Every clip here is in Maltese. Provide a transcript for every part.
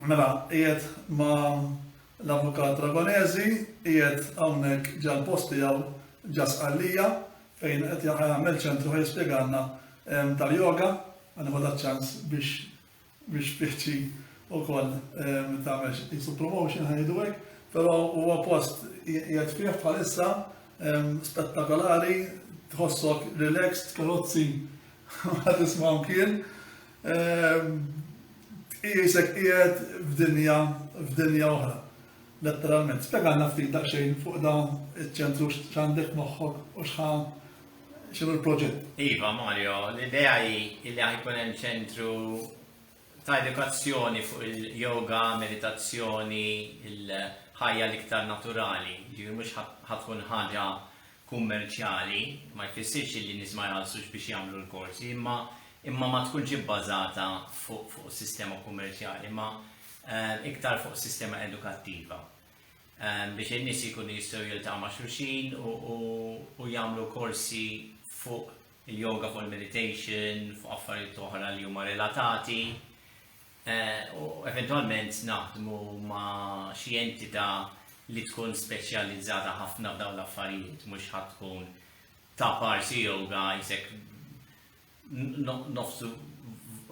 Mela, qiegħed ma' l-avukat Dragonesi, qiegħed hawnhekk ġal post tiegħu ġa Sqallija fejn qed jagħmel ċentru jispjegalna tal-yoga, għandna ċans biex fiċċi wkoll tagħmel isu promotion ħajdu hekk, però huwa post qiegħed fih bħalissa spettakolari, tħossok relaxed, karozzi ma tisma'hom kien. Jisek qiegħed f'dinja oħra, letteralment. Spjegalna ftit daqsxejn fuq dan iċ-ċentru x'għandek moħħok u x'inhu l-proġett. Iva, Mario, l-idea hi li ħajkun hemm ċentru ta' edukazzjoni fuq il-yoga, meditazzjoni, il-ħajja l-iktar naturali. Ġifieri mhux ħatkun ħaġa kummerċjali, ma jfissirx li nies ma jħallsux biex jagħmlu l-korsi, imma ma tkunx ibbażata fuq sistema kummerċjali, imma iktar fuq sistema edukattiva. Biex in-nies jkunu jistgħu jiltaqgħu ma' xulxin u jagħmlu korsi fuq il-yoga, fuq il-meditation, fuq affarijiet oħra li huma relatati. U eventwalment naħdmu ma' xi entità li tkun speċjalizzata ħafna f'dawn l-affarijiet, mhux ħadd tkun ta' parsi yoga jisek nofsu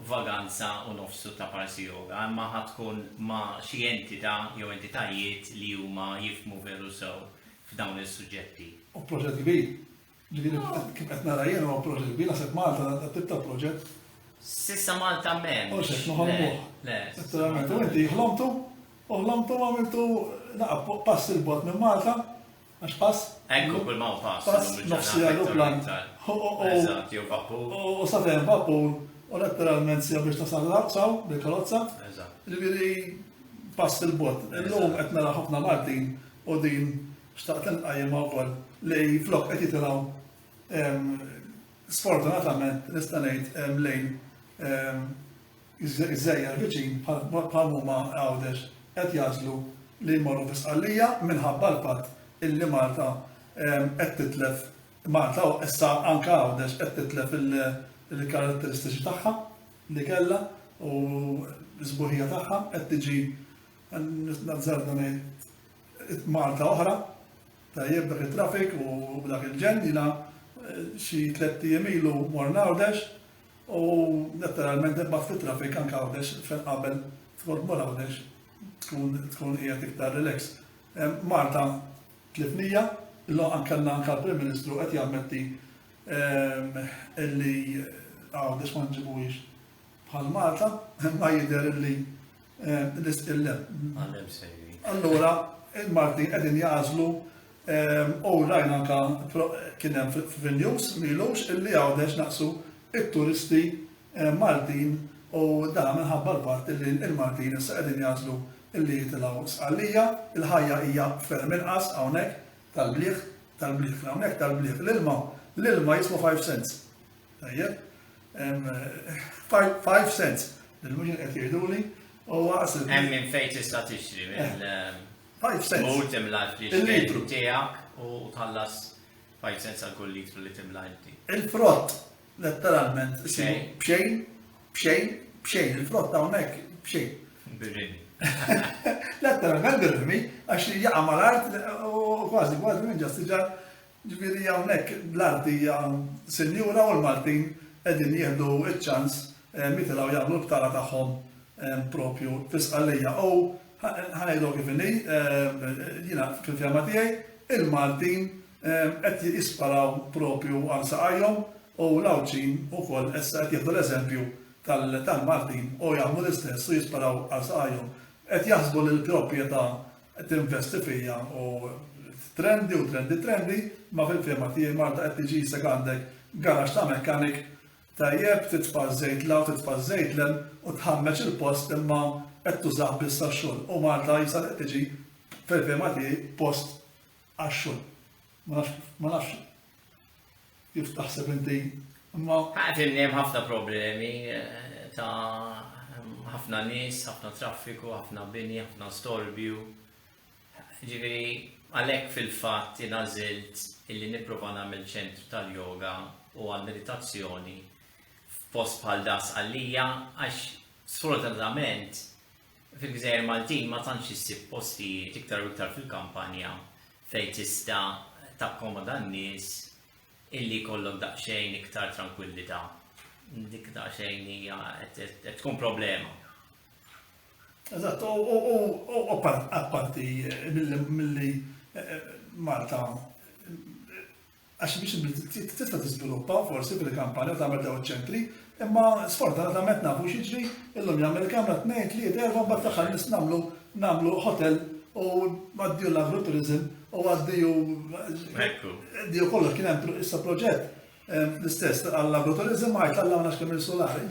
vaganza u nofsu ta' parsi yoga, imma ħatkun ma' xi entità jew entitajiet li huma jifhmu veru sew f'dawn is-suġġetti. U proġett kbir. Ġifieri kif qed nara jien huwa proġett kbir, naħseb Malta tibda proġett. Sissa Malta m'hemmx. U x'qed noħolmuh. Letteralment, u inti ħlomtu għamiltu pass il-bot minn Malta, għax pass. Ekku kull ma' pass. Pass nofsi aeroplan. Eżatt, jew vapur. U satem vapur, u letteralment sija biex tasal saw bil-karozza. Eżatt. Ġifieri pass il-bot. Illum qed nara ħafna Maltin u din xtaqt inqajjem wkoll li flok qed jitilgħu sfortunatament nista' ngħid lejn iż-żejjer viċin bħal huma Għawdex qed jażlu li jmorru fi Sqallija minħabba l-fatt illi Malta qed titlef Malta u issa anke Għawdex qed titlef il-karatteristiċi tagħha li kellha u l-sbuħija tagħha qed tiġi nażarda ngħid Malta oħra tajjeb dak it-trafik u dak il-ġen jiena xi 3 ijiem ilu mor Għawdex u letteralment imbagħad fit-trafik anke Għawdex fejn qabel tkun mor Għawdex tkun qiegħed iktar relax. Malta tlifnija, illum anke l-Prim Ministru qed jammetti illi Għawdex ma nġibuhiex bħal Malta, ma jidher illi Għandhem sejri. Allura il-Maltin qegħdin jażlu u rajna anke kien hemm fil-news milux illi Għawdex naqsu it-turisti Maltin u dan minħabba l-fatt illi il-Maltin issa qegħdin jażlu illi jitilgħu Sqallija, il-ħajja hija ferm inqas hawnhekk tal-bliħ hawnhekk tal-bliħ. L-ilma jiswa 5 cents. Tajjeb? 5 cents. Il-mhux qed jgħiduli u waqs Hemm minn fejn tista' tixtri 5 cents. Mur timla l-litru tiegħek u tħallas 5 cents għal kull litru li timla inti. Il-frott, letteralment, bxejn, il-frott hawnhekk bxejn. Birrini. Letteralment birrimi, għax jaqa' mal-art u kważi minn ġastiġar ġifieri hawnhekk l-art hija sinjura u l-Maltin qegħdin jieħdu ċ-ċans mitilgħu jagħmlu l-btara tagħhom propju fi Sqallija. U ħanejdu kif inhi, jiena fil-fjama tiegħi il-Maltin qed jisparaw propju għal saqajhom u l-Għawċin ukoll issa qed jieħdu l-eżempju tal-Maltin u jagħmlu l-istess u jisparaw għal saqajhom. Qed jaħsbu li l-proprjetà tinvesti fija u trendi, ma fil-fjema tiegħi Malta qed tiġi jsek għandek garax ta' mekkanik tajjeb titfa' żejt law titfa' żejt lem u tħammeġ il-post imma qed tużah biss għax-xogħol. U Malta jisa qed tiġi fil-fjema tiegħi post għax-xogħol. Ma nafx kif taħseb inti imma. Għafimni hemm ħafna problemi ta' ħafna nies, ħafna traffiku, ħafna bini, ħafna storbju. Ġifieri għalhekk fil-fatt ingħażilt illi nipprova nagħmel ċentru tal-yoga u għal-meditazzjoni f'post bħal da Sqallija għax sfortunatament fil-Gżejjer Maltin ma tantx issib postijiet iktar u iktar fil-kampanja fejn tista' takkomoda n-nies illi jkollok daqsxejn iktar tranquillità. Dik daqsxejn hija qed tkun problema. Eżatt, u apparti milli Malta, għax biex tista' tiżviluppa forsi fil-kampanja tagħmel dawn iċ-ċentri, imma sfortunatament nafu x'jiġri illum jagħmel kamra tnejn tliet erba' mbagħad taħħal nies nagħmlu hotel u għaddiju l-agroturizm u għaddiju kollox kien hemm issa proġett l-istess għall-agroturizm ma jtallawna x'kemm il-solari.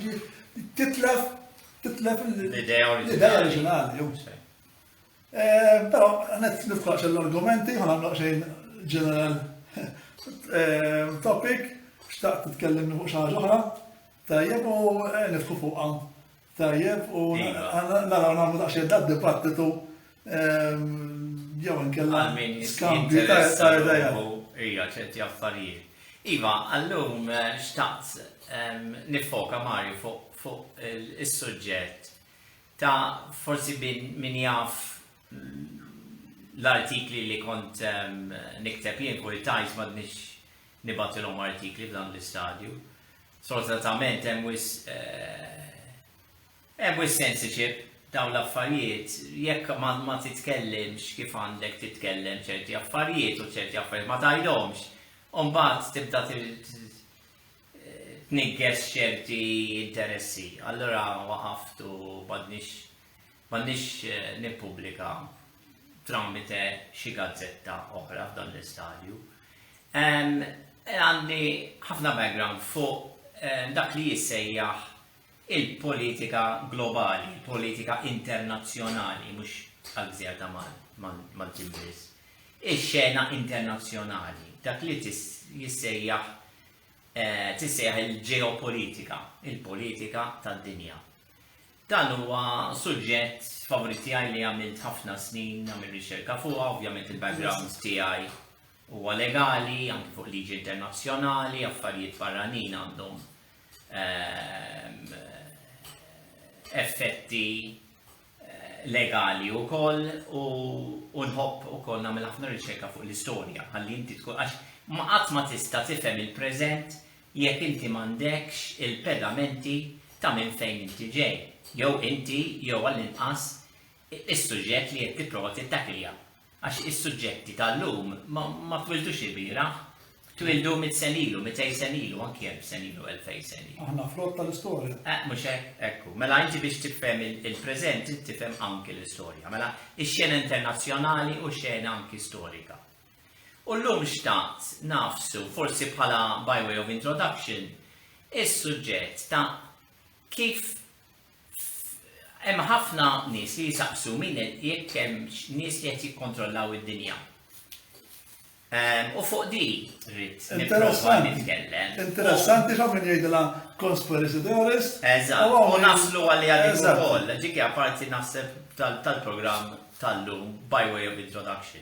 Titlef L-idea oriġinali. Però għanet nifqax l-argumenti, għanamlu xejn general topic, xtaqt titkellem fuq xi ħaġa oħra, tajjeb u nifqu fuqha. Tajjeb u naraw nagħmlu daqsxejn dibattitu jew inkella skambju ta' idea. Ija ċerti affarijiet. Iva, allum xtaqt nifoka Mario fuq is-suġġett ta' forsi min jaf l-artikli li kont nikteb jien fuq il-Times m'għadniex nibattilhom artikli f'dan l-istadju. Sfortunatament hemm wis censorship dawn l-affarijiet, jekk ma titkellimx kif għandek titkellem ċerti affarijiet u ċerti affarijiet ma tgħidhomx, u mbagħad tibda tniggers ċerti interessi. Allura waqaftu m'għandniex nippubblika tramite xi gazzetta oħra f'dan l-istadju. Għandi ħafna background fuq dak li jissejjaħ il-politika globali, il-politika internazzjonali, mhux għal-Gżejjer ta' Maltin biss. Ix-xena internazzjonali, dak li jissejjaħ il-ġeopolitika, il-politika tad-dinja. Dan huwa suġġett favorit tiegħi li għamilt ħafna snin nagħmel riċerka fuqha, ovvjament il-background tiegħi huwa legali, anke fuq liġi internazzjonali, affarijiet barranin għandhom effetti legali wkoll u nħobb ukoll nagħmel ħafna riċerka fuq l-istorja ħalli inti tkun għax ma qatt ma tista' tifhem il-preżent jekk inti m'għandekx il-pedamenti ta' minn fejn inti ġej. Jew inti jew għall-inqas is-suġġett li qed tipprova tittakilja. Għax is-suġġetti tal-lum ma twildux il-bieraħ, twildu 100 sen ilu, 200 sen ilu, anke 1000 sen ilu, 2000 sen ilu. Aħna frott tal-istorja. Mhux hekk, ekku. Mela inti biex tifhem il-preżent, tifhem anke l-istorja. Mela ix-xena internazzjonali u x-xena anke storika. U llum xtaqt nafsu, forsi bħala by way of introduction, is-suġġett ta' kif hemm ħafna nies li jisaqsu min jekk hemm nies li qed jikkontrollaw id-dinja. U fuq di rrid nipprova nitkellem. Interessanti x'għamlu jgħidilha conspiracy theorist. Eżatt, u naslu għalli għalik ukoll. Dik hija parti naħseb tal-programm tal-lum by way of introduction.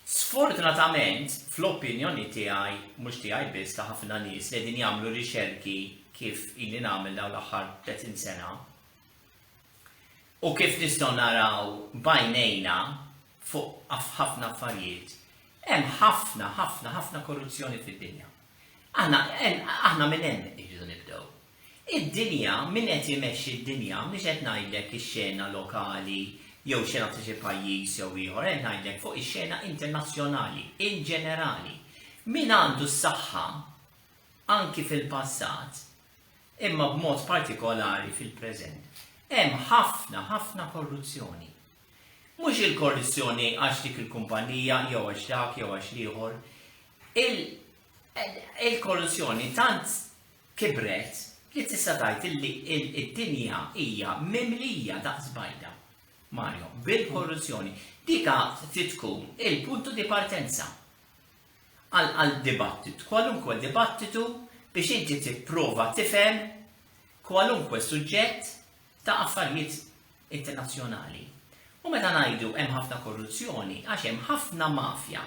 Sfortunatament, fl-opinjoni tiegħi, mhux tiegħi biss ta' ħafna nies li qegħdin jagħmlu riċerki kif ili nagħmel dawn l-aħħar 30 sena. U kif nistgħu naraw bajnejna fuq ħafna affarijiet. Hemm ħafna korruzzjoni fid-dinja. Aħna minn hemm irridu nibdew. Id-dinja, min qed imexxi d-dinja, mhix qed ngħidlek ix-xena lokali, jew xena ta' xi pajjiż jew ieħor, qed ngħidlek fuq ix-xena internazzjonali, in ġenerali. Min għandu s-saħħa anki fil-passat, imma b'mod partikolari fil-preżent. Hemm ħafna korruzzjoni. Mhux il-korruzzjoni għax dik il-kumpanija jew għax dak jew għax ieħor. Il-korruzzjoni tant kibret li tista' tgħid li d-dinja hija mimlija daqs bajda. Mario, bil-korruzzjoni. Dika trid tkun il-puntu di partenza għal dibattitu, kwalunkwe dibattitu biex inti tipprova tifhem kwalunkwe suġġett ta' affarijiet internazzjonali. U meta ngħidu hemm ħafna korruzzjoni għax hemm ħafna mafja.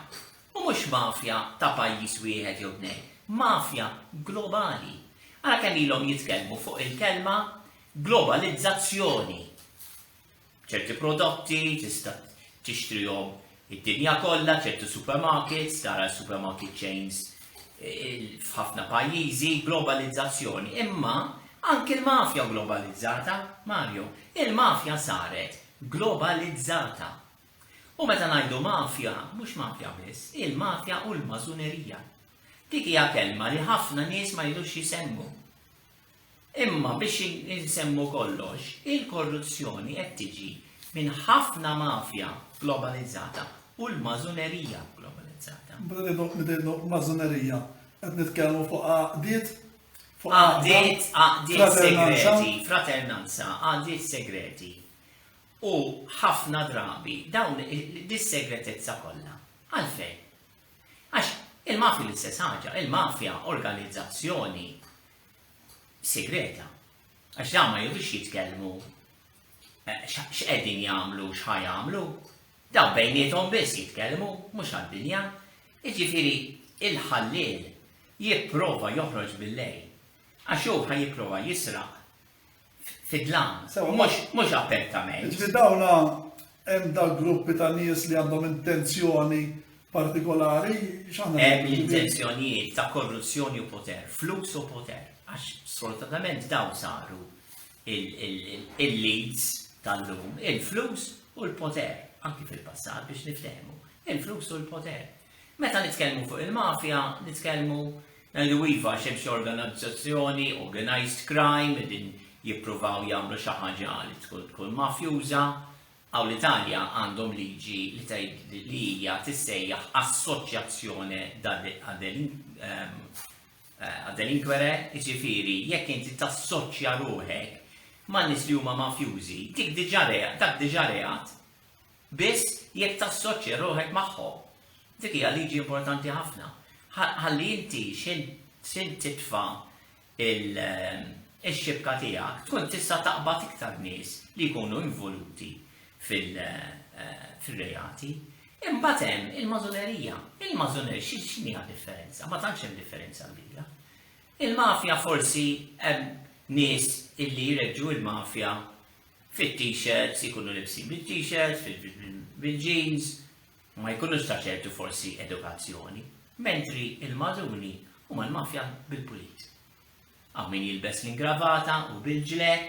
U mhux mafja ta' pajjiż wieħed jew tnejn, mafja globali. Ara kemm ilhom jitkellmu fuq il-kelma globalizzazzjoni. ċerti prodotti, tista' tixtrihom id-dinja kollha, ċerti supermarkets, tara supermarket chains f'ħafna pajjiżi, globalizzazzjoni. Imma anke l-mafja globalizzata, Mario, il-mafja saret globalizzata. U meta ngħidu mafja, mhux mafja biss, il-mafja u l-mażunerija. Dik hija kelma li ħafna nies ma jridux jisemmu. Imma biex insemmu kollox, il-korruzzjoni qed tiġi minn ħafna mafja globalizzata u l-mażunerija globalizzata. Bdejdu mażunerija, qed nitkellmu fuq għaqdiet, Għaqdiet segreti, fraternanza, għaqdiet segreti. U ħafna drabi dawn dis-segretezza kollha. Għalfejn? Għax il-mafja l-istess ħaġa, il-mafja organizzazzjoni segreta. Għax dawn ma jridux jitkellmu x'qegħdin jagħmlu, x'ħajamlu. Dawn bejniethom biss jitkellmu, mhux għad-dinja. Jiġifieri il-ħalleel jipprova joħroġ bil-lejl. Għax hu jipprova jisraq fid-dlam, mhux apertament. Ġifieri dawna hemm dak gruppi ta' nies li għandhom intenzjoni partikolari, L-intenzjonijiet ta' korruzzjoni u poter, flus u poter, għax sfortunatament daw saru il-leads tal-lum, il-flus u l-poter, anki fil-passat biex niftehmu, il-flus u l-poter. Meta nitkellmu fuq il-mafja, nitkellmu ngħidu iva xi organizzazzjoni, organized crime, din jippruvaw jagħmlu xi ħaġa li tkun mafjuża, għaw l-Italja għandhom liġi li hija tissejjaħ assoċjazzjoni għad-delinkwere, jiġifieri jekk inti tassoċja ruħek ma' nies li huma mafjużi, dik diġà reat biss jekk tassoċja ruħek magħhom. Dik hija liġi importanti ħafna. Ħalli inti x'in titfa' il-xibka tiegħek tkun tista' taqbad iktar nies li jkunu involuti fil-rejati. Imbagħad hemm il-mażunerija. Il-mażunerija x'inhi differenza? Ma tantx hemm differenza kbira. Il-mafja forsi hemm nies illi jreġġu il-mafja fit-t-shirts, ikunu libsin bil-t-shirts, bil-jeans, ma jkunux ta' ċertu forsi edukazzjoni, mentri il-mażuni huma l-mafja bil-pulit. Min jilbes l-ingravata u bil-ġlek,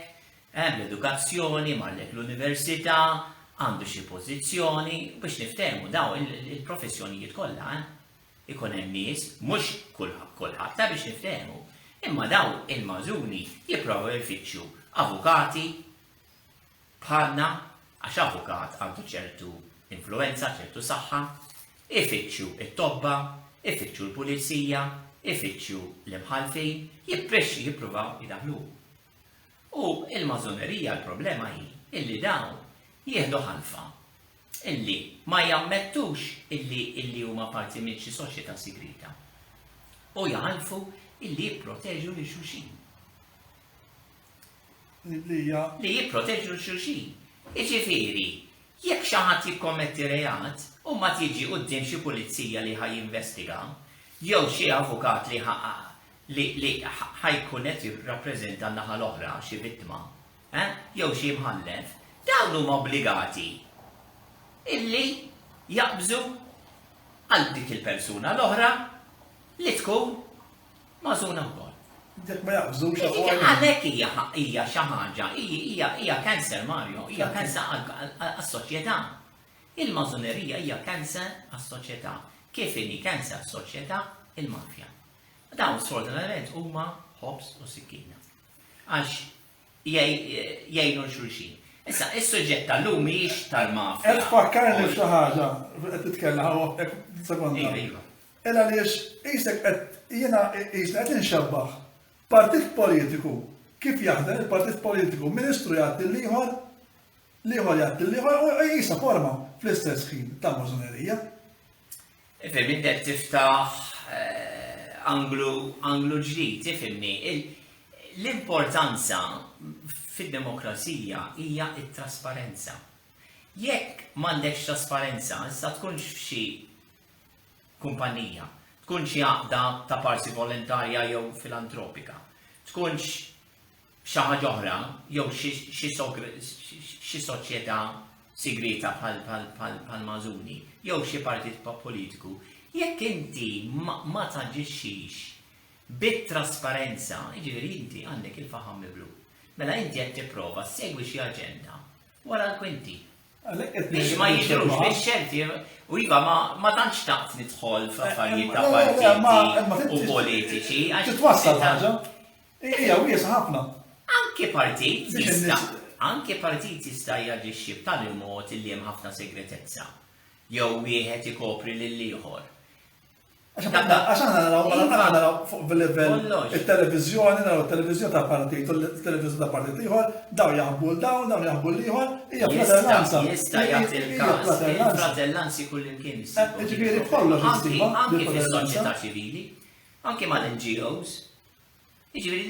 l-edukazzjoni, marlek l-università, għandu xi pożizzjoni, biex niftehmu daw il-professjonijiet kollha, ikun hemm nies, mhux kulħadd ta' biex niftehmu, imma daw il-mażuni jipprovaw jfittxu avukati bħalna, għax avukat għandu ċertu influenza, ċertu saħħa, ifittxu it-tobba, ifittxu l-pulizija, ifittxu l-imħalfin, jippruvaw jidaħlu. U il-mażunerija l-problema hi illi dawn jieħdu ħalfa, illi ma jammettux illi huma parti minn xi soċjetà sigrita. U jaħalfu illi jipproteġu lil xulxin. Li jipproteġu lil xulxin. Jiġifieri, jekk xi ħadd jikkommetti reat u ma tiġi quddiem xi pulizija li ħajjinvestiga, jew xi avukat li ħajkun qed jirrappreżenta n-naħa l-oħra xi vittma, jew xi mħallef, dawn huma obbligati illi jaqbżu għal dik il-persuna l-oħra li tkun magħżuna wkoll. Jekk ma jaqbżux għalhekk hija xi ħaġa, hija kanser Mario, hija kanser għas-soċjetà. Il-mażunerija hija kanser għas-soċjetà. Kif inhi kanser għas-soċjetà il-mafja. Dawn sfortunatament huma ħobs u sikkina. Għax jgħinu xulxin. Issa, is-suġġett tal-lum mhijiex tal-mafja. Qed tfakkarni f'xi ħaġa qed titkellem hekk sekonda. Illa għaliex qisek jiena qed inxabbaħ partit politiku kif jaħdem il-partit politiku ministru jagħti l-ieħor jagħti l-ieħor u jisa forma fl-istess ħin ta' mażunerija. Ifhem inti tiftaħ anglu ġdid, tifhimni. L-importanza fid-demokrazija hija t-trasparenza. Jekk m'għandekx trasparenza, issa tkunx f'xi kumpanija, tkun xi għaqda ta' parsi volontarja jew filantropika, tkunx xi ħaġa oħra, jew xi soċjetà segreta bħal Mażuni, jew xi partit politiku, jekk inti ma taġixxix bit-trasparenza, jiġifieri inti għandek il-faħam miblu. Mela inti qed tipprova segwi xi aġenda wara l-kwinti. Biex ma jidrux, biex xerti, u iva ma tantx taqt nidħol f'affarijiet ta' partiti u politiċi. Titwassal ħaġa. Ija, wiesa ħafna. Anke partit jista' jaġixxi b'tali mod li hemm ħafna segretezza. Jew wieħed ikopri lil ieħor. Għax naraw fuq bil-level il-televizjoni, naraw il-televizjoni ta' partit, u il-televizjoni ta' partit ieħor, daw jaħbu l-dawn, daw jaħbu l-ieħor, hija fratellanza. Jista' jagħti il-każ, il-fratellanzi kullimkien jsibu. Ġifieri kollox istima. Anke fis-soċjetà ċivili, anke mal-NGOs. Jiġifieri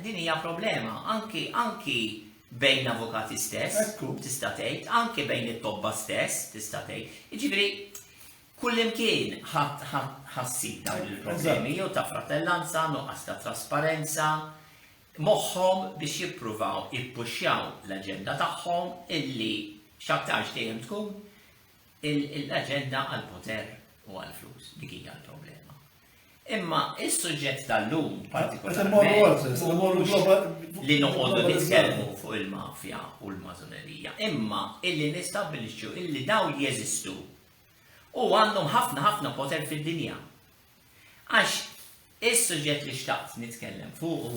din hija problema, anke bejn avukati stess, tista' tgħid, anke bejn it-tobba stess, tista' tgħid. Jiġifieri kullimkien ħassib dawn il-problemi, jew ta' fratellanza, nuqqas ta' trasparenza, moħħhom biex jippruvaw jippuxxjaw l-aġenda tagħhom illi x'aktarx dejjem tkun l-aġenda għall-poter u għall-flus. Dik hija l-problema. Imma is-suġġett tal-lum partikolarment li noqogħdu nitkellmu fuq il-mafja u l-mażonerija, imma illi nistabbilixxu illi dawn jeżistu u għandhom ħafna poter fid-dinja. Għax is-suġġett li xtaqt nitkellem fuq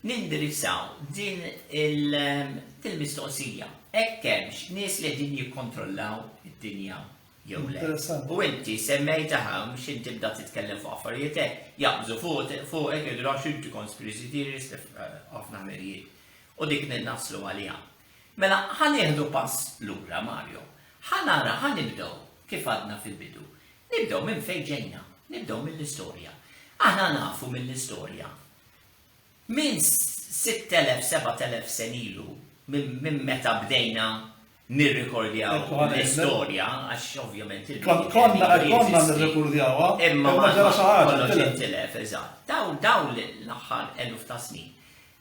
nindirizzaw din il-mistoqsija. Hekk hemmx nies li din jikkontrollaw id-dinja jew le. U inti semmejtaha mhux inti tibda titkellem fuq affarijiet hekk jaqbżu fuqek jidhru għax inti conspiracy theorist ħafna ħmerijiet. U dik naslu għaliha. Mela ħanieħdu pass lura Mario. Ħanibdew kif għadna fil-bidu. Nibdew minn fejn ġejna, nibdew mill-istorja. Aħna nafu mill-istorja. Minn 6,000, 7,000 sen ilu, minn meta bdejna nirrikordjaw l-istorja, għax ovvjament Konna nirrikordjawha, imma ma ġara xi ħaġa. Kollox eżatt. Dawn l-aħħar eluf ta' snin.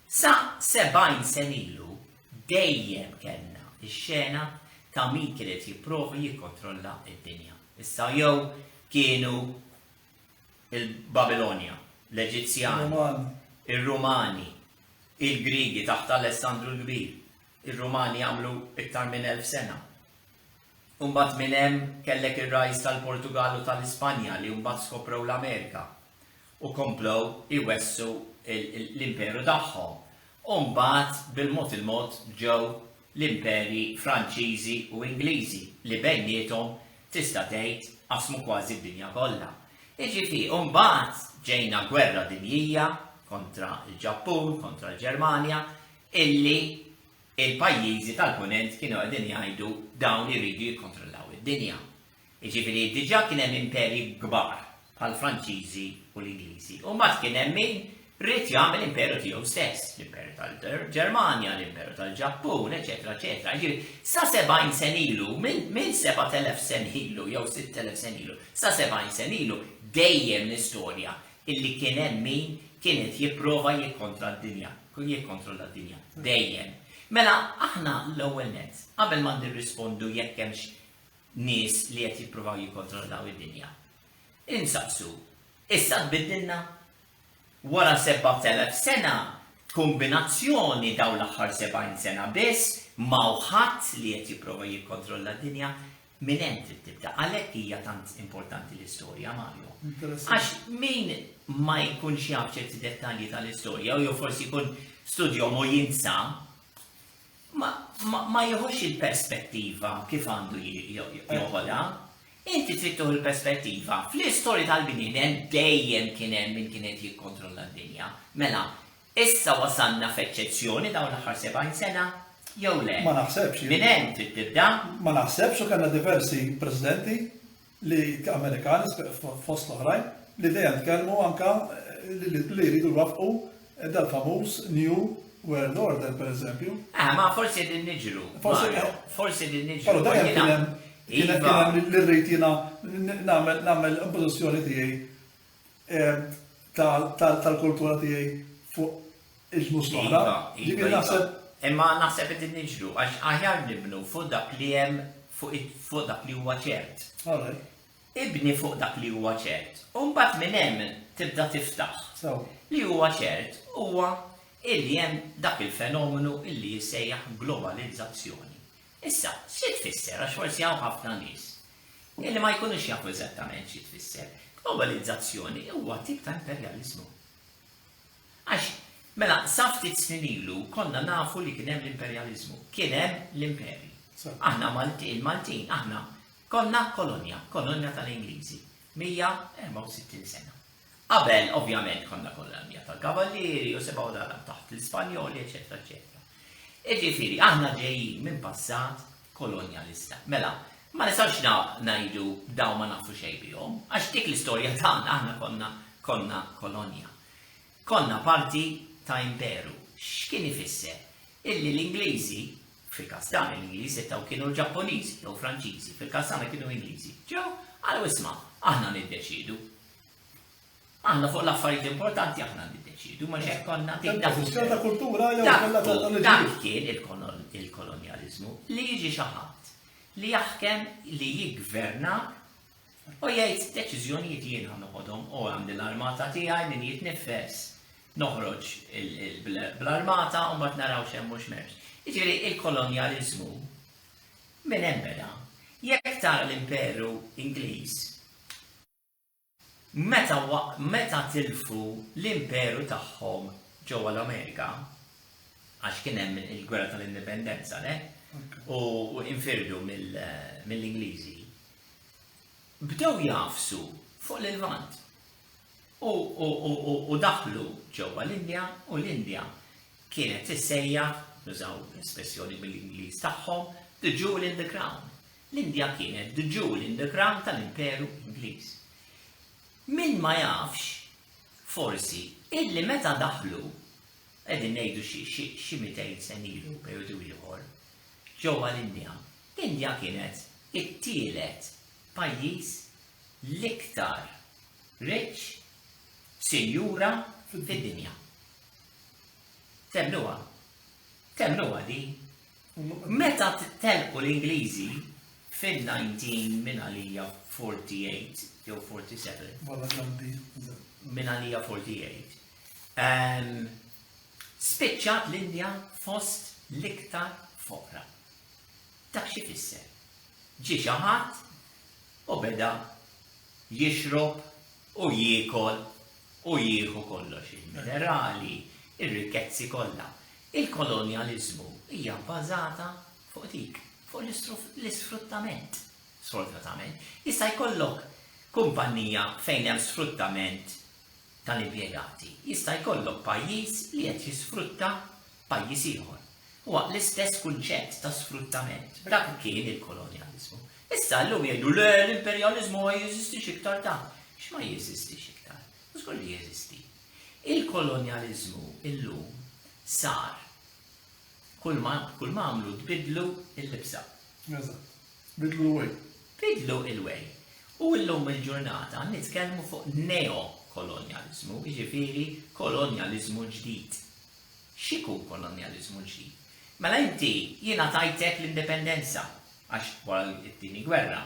Sa 70 sen ilu dejjem kellna ix-xena ta' min kienet jipprova jikkontrolla id-dinja. Issa jew kienu il-Babilonja, l-Eġizzjani, ir-Rumani, il-Grigi taħt Alessandru l-Kbir. Ir-Rumani għamlu iktar minn 1000 sena. Mbagħad minn hemm kellek ir-rajs tal-Portugal u tal-Ispanja li mbagħad skoprew l-Amerika u komplow iwessu l-imperu tagħhom. U mbagħad bil-mod ġew l-imperi Franċiżi u Ingliżi li bejniethom tista' tgħid qasmu kważi d-dinja kollha. Jiġifieri mbagħad ġejna gwerra dinjija kontra l-Ġappun, kontra l-Ġermanja, illi il-pajjiżi tal-punent kienu qegħdin jgħidu dawn iridu jikkontrollaw id-dinja. Jiġifieri diġà kien hemm imperi kbar bħal Franċiżi u l-Ingliżi. U mbagħad kien hemm min rrid jagħmel imperu tiegħu stess, l-imperu tal-Ġermanja, l-imperu tal-Ġappun, eċetera, eċetera. Jiġifieri sa 70 sen ilu, minn 7,000 sen ilu jew 6,000 sen ilu, sa 70 sen ilu dejjem l-istorja illi kien hemm min kienet jipprova jikkontrolla d-dinja. Dejjem. Mela aħna l-ewwel nett, qabel ma nirrispondu jekk hemmx nies li qed jippruvaw jikkontrollaw id-dinja. Insaqsu, issa tbiddilna wara 7,000 sena kombinazzjoni daw l-aħħar 70 sena biss ma' ħadd li qed jipprova jikkontrolla d-dinja minn hemm trid tibda. Għalhekk hija tant importanti l-istorja, Mario. Għax min ma jkunx jaf ċerti dettalji tal-istorja u jew forsi jkun studjom u jinsa ma jieħux il-perspettiva kif għandu joħodha. Inti trid tieħu l-perspettiva. Fl-istorja tal-bniedem dejjem kien hemm min kienet jikkontrolla d-dinja. Mela, issa wasalna f'eċċezzjoni dawn l-aħħar 70 sena jew le. Ma naħsebx. Minn hemm trid tibda. Ma naħsebx u kellna diversi presidenti li Amerikani fost l-oħrajn li dejjem tkellmu anke li jridu jwaffqu dal-famuż New World Order, per eżempju. Ma forsi din niġru. Forsi din niġru. Però dejjem kien hemm li rrid jiena nagħmel impożizzjoni tiegħi tal-kultura tiegħi fuq iġmus l-oħra. Ġifieri naħseb Imma naħseb qed niġru għax aħjar nibnu fuq dak li hemm fuq dak li huwa ċert. all right. Ibni fuq dak li huwa ċert. U mbagħad minn hemm tibda tiftaħ. So, Li huwa ċert huwa illi hemm dak il-fenomenu illi jissejjaħ globalizzazzjoni. Issa, xi tfisser għax forsi hawn ħafna nies illi ma jkunux jafu eżattament xi tfisser. Globalizzazzjoni huwa tip ta' imperjaliżmu. Għax, mela, sa ftit snin ilu konna nafu li kien hemm l-imperjaliżmu, kien hemm l-imperi. So. Aħna il-Maltin, aħna konna kolonja tal-Ingliżi, 164 sena. Qabel, ovvjament, konna kolonja tal-Kavallieri u sebaw daram taħt l-Ispanjoli, eċetera, eċetera. Iġifieri, aħna ġejjin minn passat kolonjalista. Mela, ma nistax ngħidu daw ma nafu xejn bihom, għax dik l-istorja tagħna aħna konna kolonja. Konna parti ta' imperu. X'kien ifisser? Illi l-Ingliżi, fil-każ dan l-Ingliżi taw kienu l-Ġappuniżi jew Franċiżi, fil-każ tagħna kienu Ingliżi. Ġew, għalu isma' aħna niddeċidu. Aħna fuq l-affarijiet importanti aħna niddeċidu, ma xejn konna kwestjoni ta' kultura jew kollha ta' dak kien il-kolonjaliżmu li jiġi xi ħadd li jaħkem li jiggverna u jgħid deċiżjonijiet jien noħodhom u għandi l-armata tiegħi min jitneffes noħroġ bl-armata u mbagħad naraw x'hemm mhux m'hemmx. Jiġifieri il-kolonjaliżmu minn hemm beda. Jekk tara l-Imperu Ingliż meta tilfu l-imperu tagħhom ġewwa l-Amerika għax kien hemm il-gwerra tal-indipendenza, u infirdu mill-Ingliżi. Bdew jafsu fuq l-Lvant u daħlu ġewwa l-Indja u l-Indja kienet tissejjaħ, nużaw espressjoni mill-Ingliż tagħhom, the jewel in the crown. L-Indja kienet the jewel in the crown tal-Imperu Ingliż. Min ma jafx, forsi, illi meta daħlu, qegħdin ngħidu xi 200 sen ilu perjodu ieħor, ġewwa l-Indja. L-Indja kienet it-tielet pajjiż l-iktar rich sinjura fid-dinja. Temnuha di. Meta telqu l-Ingliżi fil-19 min għalija 48 jew 47. Wara ġamdi. Min għalija 48. Spiċċat l-Indja fost l-iktar foqra. Dak xi fisser. Ġie xi ħadd u beda jixrob u jiekol u jieħu kollox il-minerali, ir-rikkezzi kollha. Il-kolonjaliżmu hija bbażata fuq dik, fuq l-isfruttament. Sfortunatament, jista' jkollok kumpanija fejn hemm sfruttament tal-impjegati. Jista' jkollok pajjiż li qed jisfrutta pajjiż ieħor. Huwa l-istess kunċett ta' sfruttament. Dak kien il-kolonjaliżmu. Issa llum jgħidu le l-imperjaliżmu ma jeżistix iktar ta' x'ma jeżistix iktar. Żgur li jeżisti. Il-kolonjaliżmu illum sar kull ma għamlu tbidlu l-libsa. Eżatt. Bidlu l-wej. Bidlu il-wej. U llum il-ġurnata nitkellmu fuq neokolonjaliżmu, jiġifieri kolonjaliżmu ġdid. X'ikun kolonjaliżmu ġdid? Mela inti jiena tajtek l-indipendenza għax wara t-tieni gwerra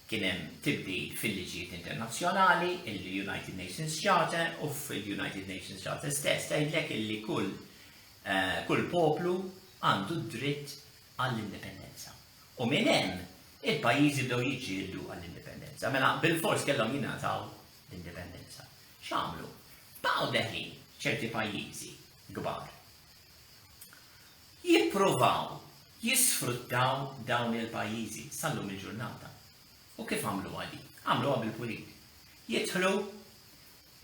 kien hemm tibdil fil-liġijiet internazzjonali, il-United Nations Charter u fil-United Nations Charter stess tgħidlek illi kull poplu għandu dritt għall-indipendenza. U minn hemm il-pajjiżi bdew jiġġieldu għall-indipendenza. Mela bil-fors kellhom jingħataw l-indipendenza. X'għamlu? Baqgħu deħlin ċerti pajjiżi kbar. Jippruvaw jisfruttaw dawn il-pajjiżi sal-lum il-ġurnata. U kif għamlu għadi? Għamlu bil-pulit. Jidħlu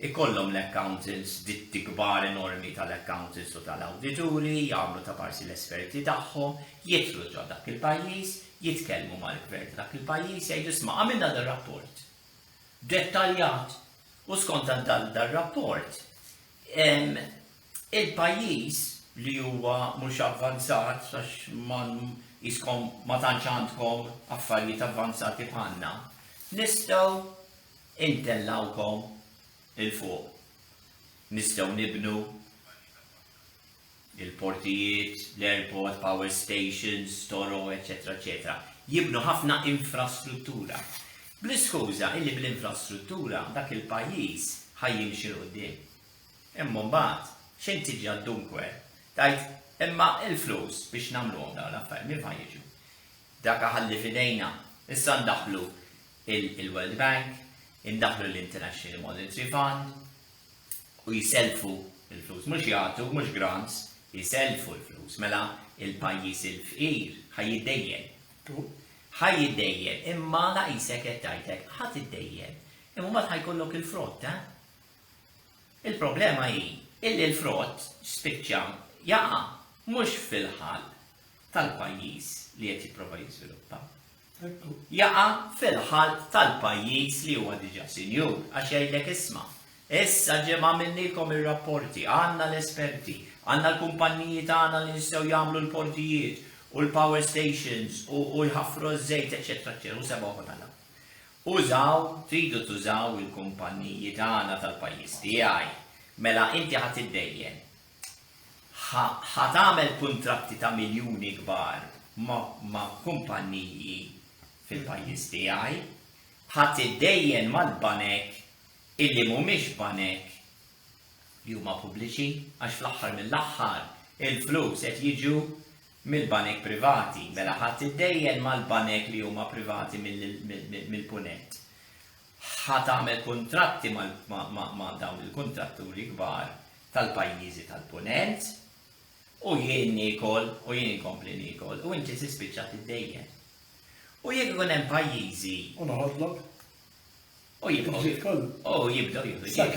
ikollhom l-accountants ditti kbar enormi tal-accountants u tal-awdituri, jagħmlu ta' parsi l-esperti tagħhom, jidħlu ġo dak il-pajjiż, jitkellmu mal-gvern dak il-pajjiż, jgħidu isma' għamilna dar-rapport. Dettaljat. U skont dar-rapport, il-pajjiż li huwa mhux avvanzat għax jiskom ma tantx għandkom affarijiet avvanzati bħalna, nistgħu intellawkom il-fuq. Nistgħu nibnu il-portijiet, l-airport, power stations, toro, eccetera, eccetera. Jibnu ħafna infrastruttura. Bl-iskuża illi bl-infrastruttura dak il-pajjiż ħajjimxi l-qudiem. Imma mbagħad xejn tiġi għad-dunkwe. Tajt imma il-flus biex nagħmluhom dawn l-affarijiet minn fejn jiġu. Dak ħalli fidejna, issa ndaħlu il-World Bank, indaħlu l-International Monetary Fund u jiselfu il-flus. Mhux jagħtu, mhux grants, jiselfu l-flus. Mela il-pajjiż il-fqir ħajjiddejjen. Ħajjiddejjen, imma laqisek qed tajtek ħadd iddejjen. Imma mbagħad ħajkollok il-frott, Il-problema hi illi l-frott spiċċa jaqa' mhux fil-ħall tal-pajjiż li qed jipprova jiżviluppa. Jaqa' fil-ħall tal-pajjiż li huwa diġà sinjur għax jgħidlek isma'. Issa ġimgħa minnilkom ir-rapporti, għandna l-esperti, għandna l-kumpanniji tagħna li jistgħu jagħmlu l-portijiet u l-power stations u jħaffru ż-żejt, eċetera, eċetera, u sebgħu tagħna. Tridu tużaw il-kumpanniji tagħna tal-pajjiż tiegħi. Mela inti ħadd iddejjen. Ħadd tagħmel kuntratti ta' miljuni kbar ma' kumpanniji fil-pajjiż tiegħi, ħadd iddejjen mal-banek illi mhumiex banek li huma pubbliċi għax fl-aħħar mill-aħħar il-flus qed jiġu mill-banek privati, mela ħadd iddejjen mal-banek li huma privati mill-punent. Ħadd tagħmel kuntratti ma' dawn il-kontratturi kbar tal-pajjiżi tal-punent u jien nikol u jien inkompli nikol u inti tispiċċa tiddejjen. U jekk ikun hemm pajjiżi U noħodlok. u jibdew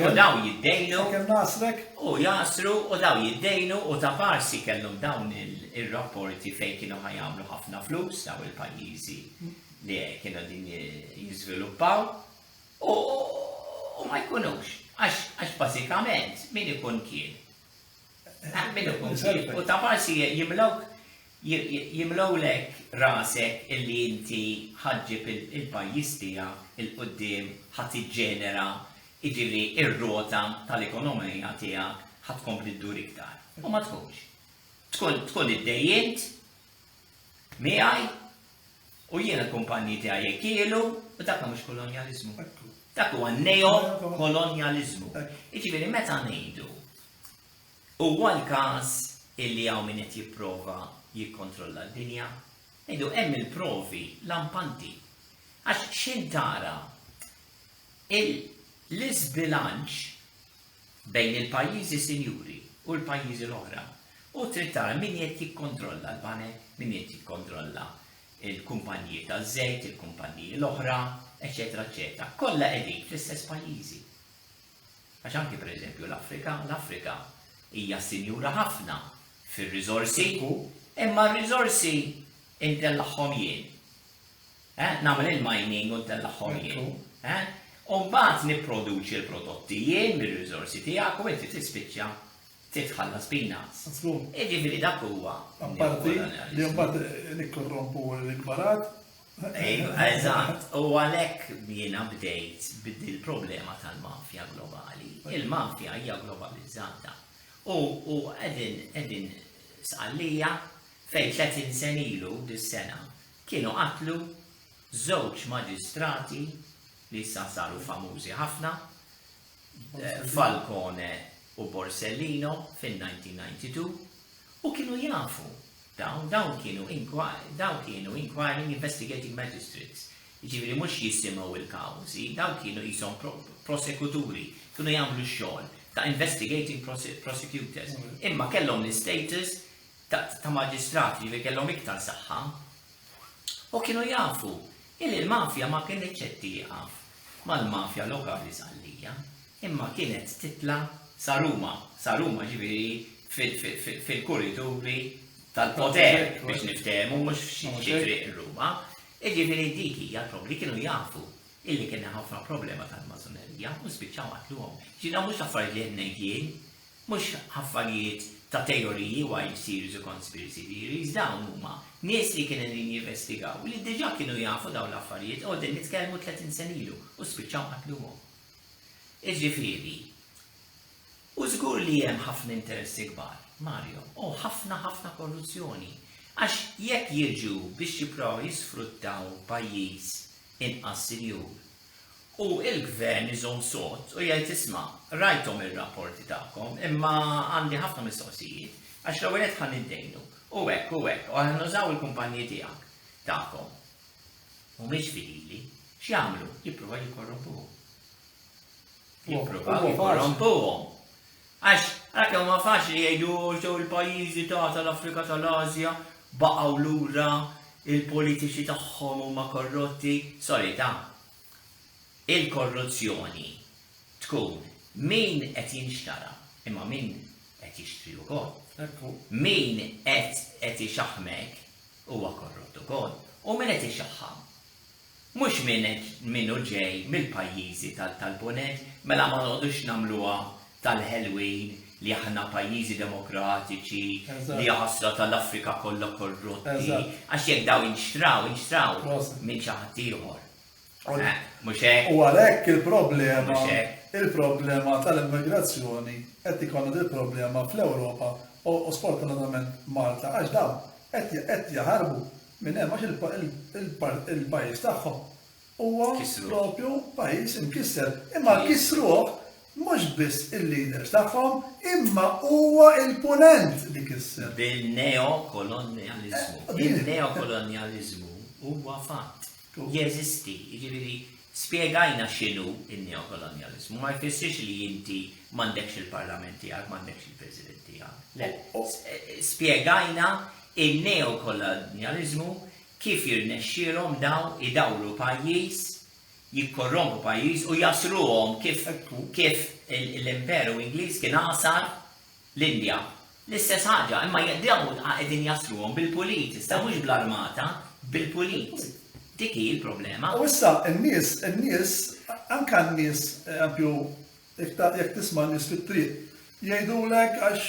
u daw jiddejnu Sakemm nasrek. u jasru u daw jiddejnu u ta' parsi kellhom dawn ir-rapporti fejn kienu ħajamlu ħafna flus daw il-pajjiżi li kienu din jiżviluppaw u ma jkunux għax bażikament min ikun kien. U ta' parsi jimlowlek rasek illi inti ħaġġib il-pajjiż tiegħek il-qudiem ħadd iġġenera jiġifieri ir-rota tal-ekonomija tiegħek ħadd tkompli ddur iktar. U ma tkunx. Tkun iddejjint miegħi u jiena l-kumpanji tiegħi jekk ilu u dak mhux kolonjaliżmu. Dak huwa neo-kolonjaliżmu. Jiġifieri meta ngħidu huwa l-każ illi hawn min qed jipprova jikkontrolla d-dinja, ngħidu hemm il-provi lampanti. Għax x'in tara l-isbilanċ bejn il-pajjiżi sinjuri u l-pajjiżi l-oħra. U trid tara min qed jikkontrolla l-banek, min qed jikkontrolla il-kumpaniji taż-żejt, il-kumpaniji l-oħra, eċetera, eċetera. Kollha qegħdin fl-istess pajjiżi. Għax anke pereżempju l-Afrika hija sinjura ħafna fir-riżorsi, imma r-riżorsi intellaħħom jien. Nagħmel il-mining u ntellaħħom jien. U mbagħad nipproduċi l-prodotti jien mir-riżorsi tiegħek u inti tispiċċa titħallas peanuts. Jiġifieri dak huwa. Apparti li mbagħad nikkorrompu l-ikbarat. Eżatt, u għalhekk jiena bdejt bil-problema tal-mafja globali. Il-mafja hija globalizzata. U qegħdin sqallija fejn 30 sen ilu dis-sena kienu qatlu żewġ maġistrati li issa saru famużi ħafna, Falcone u Borsellino fin-1992 u kienu jafu dawn kienu inquiring investigating magistrates. Jiġifieri mhux jisimgħu il-kawżi, dawn kienu qishom prosekuturi, kienu jagħmlu x-xogħol ta' investigating prosecutors. Imma kellhom l-status ta' maġistrati li kellhom iktar saħħa. U kienu jafu illi l-mafja ma kienet ċetti jaqaf mal-mafja lokali sqallija, imma kienet titla saruma ġifieri fil-kurituri tal-poter biex niftehmu mhux xi triq ir-Ruma. Ġifieri dik hija l-problema kienu jafu illi kien ħafna problema tal-mażonerija u spiċċaw qatluhom. Ġina mhux affarijiet li qed jien, mhux affarijiet ta' teoriji wild series u conspiracy theories, dawn huma nies li kienu jinvestigaw li diġà kienu jafu dawn l-affarijiet u din nitkellmu 30 sen ilu u spiċċaw qatluhom. Ġifieri, u żgur li hemm ħafna interessi kbar Mario, ħafna korruzzjoni. Għax jekk jiġu biex jipprovaw jisfruttaw pajjiż inqas sinjur. U il-gvern iżom sot u jgħid isma' rajtom ir-rapporti tagħkom, imma għandi ħafna mistoqsijiet għax l-ewwel qed ħan niddejnu. U hekk, u ħan nużaw il-kumpanji tiegħek tagħkom. U mhix fidili, x'jagħmlu? Jippruvaw jikkorrompuhom. Jippruvaw jikkorrompuhom. Għax, għak ma faċli jgħidu ġew il-pajjiżi tal-Afrika tal-Asja baqgħu lura il-politiċi tagħhom huma korrotti. Sorry il-korruzzjoni tkun min qed jinxtara, imma min qed jixtri wkoll. Min qed ixaħmek huwa korrott ukoll u min qed ixaħħam. Mhux minnu ġej mill-pajjiżi tal-punent, mela ma nqogħdux nagħmluha tal-Halloween li aħna pajjiżi demokratiċi li jaħasra tal-Afrika kollha korrotti. Għax jekk daw jinxtraw minn xi ħadd ieħor. Mhux hekk. U għalhekk il-problema tal-immigrazzjoni qed ikollna il-problema fl-Ewropa u sfortunatament Malta għax dawn qed jaħarbu minn hemm għax il-pajjiż tagħhom huwa proprju pajjiż inkisser. Imma kisruh mhux biss il-leaders tagħhom, imma huwa il-punent li kisser. Bil-neokolonializmu. Il-neokolonializmu huwa fatt. Jeżisti, jiġifieri spjegajna x'inhu il-neokolonializmu. Ma jfissirx li inti m'għandekx il-parlament tiegħek, m'għandekx il-president tiegħek. Le, spjegajna il-neokolonializmu kif jirnexxielhom dawn idawru pajjiż, jikkorrompu pajjiż u jasruhom kif l-Imperu Ingliż kien għasar l-Indja. L-istess ħaġa, imma dawn qegħdin jasruhom bil-pulit, issa mhux bl-armata, bil-pulit. Dik hi l-problema. U issa n-nies, anke n-nies jekk tisma' n-nies fit-triq, jgħidulek għax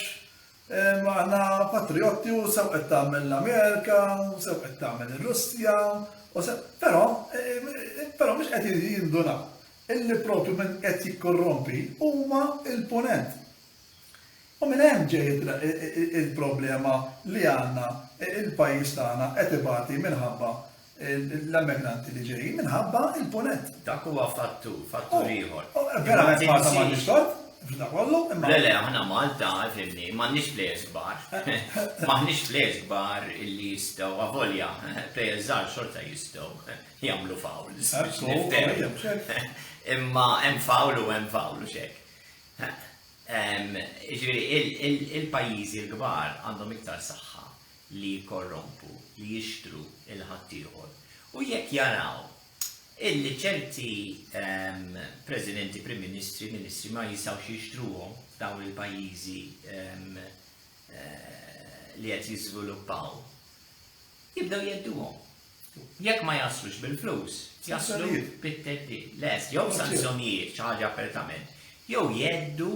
aħna patriotti u sew qed tagħmel l-Amerika, u sew qed tagħmel ir-Russja, però mhux qed jindunaw. Illi propju minn qed jikkorrompi huma l-punent. U minn hemm ġej il-problema li għandna il-pajjiż tagħna qed ibati minħabba l-immigranti li ġejjin minħabba il-punent. Dak huwa fattur ieħor. Verament Malta m'għandix tort, f'dak kollu, imma. Le, aħna Malta, fimni, m'għandniex plejers kbar. M'għandniex plejers kbar illi jistgħu avolja, plejers żgħar xorta jistgħu jagħmlu fouls. Imma hemm fawl u hemm fawl x'hekk. Jiġifieri il-pajjiżi l-kbar għandhom iktar saħħa li jkorrompu, li jixtru il-ħaddieħor. U jekk jaraw illi ċerti presidenti, prim ministri ma jistgħux jixtruhom dawn il-pajjiżi li qed jiżviluppaw, jibdew jedduhom. Jekk ma jaslux bil-flus, jaslu bit-teddiq. Jew sanzjonijiet xi ħaġa apertament, jew jeddu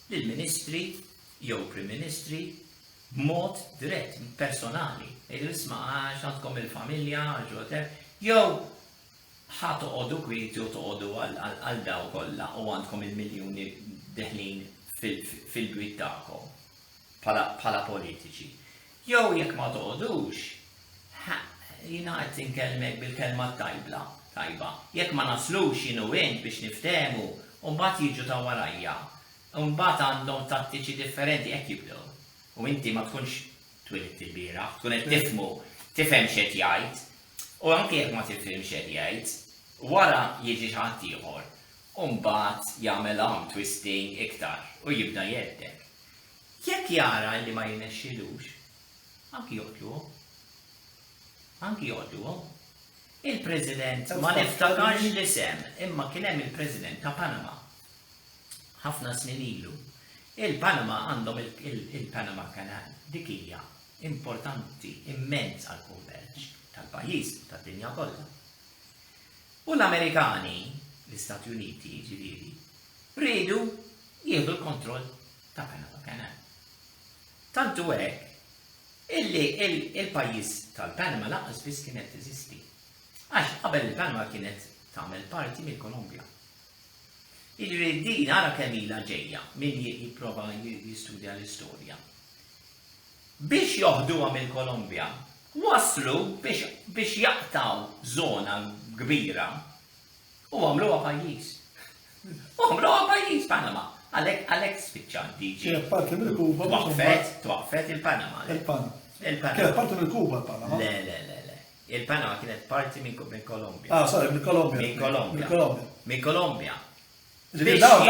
lill-ministri jew prim ministri b'mod dirett, personali. Isma' għandkom il-familja, jew ħa toqgħodu kwieti u toqgħodu għal daw kollha u għandkom il-miljuni deħlin fil-bwiet tagħkom bħala politiċi. Jew jekk ma toqgħodux, jiena qed inkellmek bil-kelma tajba. Jekk ma naslux jienu int biex niftehmu, u mbagħad jiġu ta' warajja. U mbagħad għandhom tattiċi differenti hekk jibdew. U inti ma tkunx twilit il-bieraħ, tkun qed tifhem x'qed jgħid. U anke jekk ma tifhimx x'qed jgħid, wara jiġi xi ħadd ieħor, u mbagħad jagħmel arm twisting iktar u jibda jeddek. Jekk jara li ma jinexxilux, anke joqtluhom. Il-President ma niftakarx l-isem, imma kien hemm il-President ta' Panama. Ħafna snin ilu. Il-Panama għandhom il-Panama Canal, dik hija importanti immens għal kummerċ tal-pajjiż tad-dinja kollha. U l-Amerikani, l-Istati Uniti ġifieri, rridu jieħdu l-kontroll ta' Panama Canal. Tantu hekk illi il-pajjiż tal-Panama lanqas biss kienet teżisti. Għax qabel il-Panama kienet tagħmel parti mill-Kolombja. Jiġri din ara kemm ilha ġejja min jipprova jistudja l-istorja. biex joħduha mill-Kolombja, waslu biex jaqtaw żona kbira u għamluha pajjiż. U għamluha pajjiż Panama. Għalhekk spiċċa diġi. Kienet parti mill-Kuba. Twaqfet il-Panama. Kienet parti mill-Kuba Panama. Le. Il-Panama kienet parti minn Kolombja. Ah, sorry, mill-Kolombja. Minn Kolombja. Ġifieri Biex dawn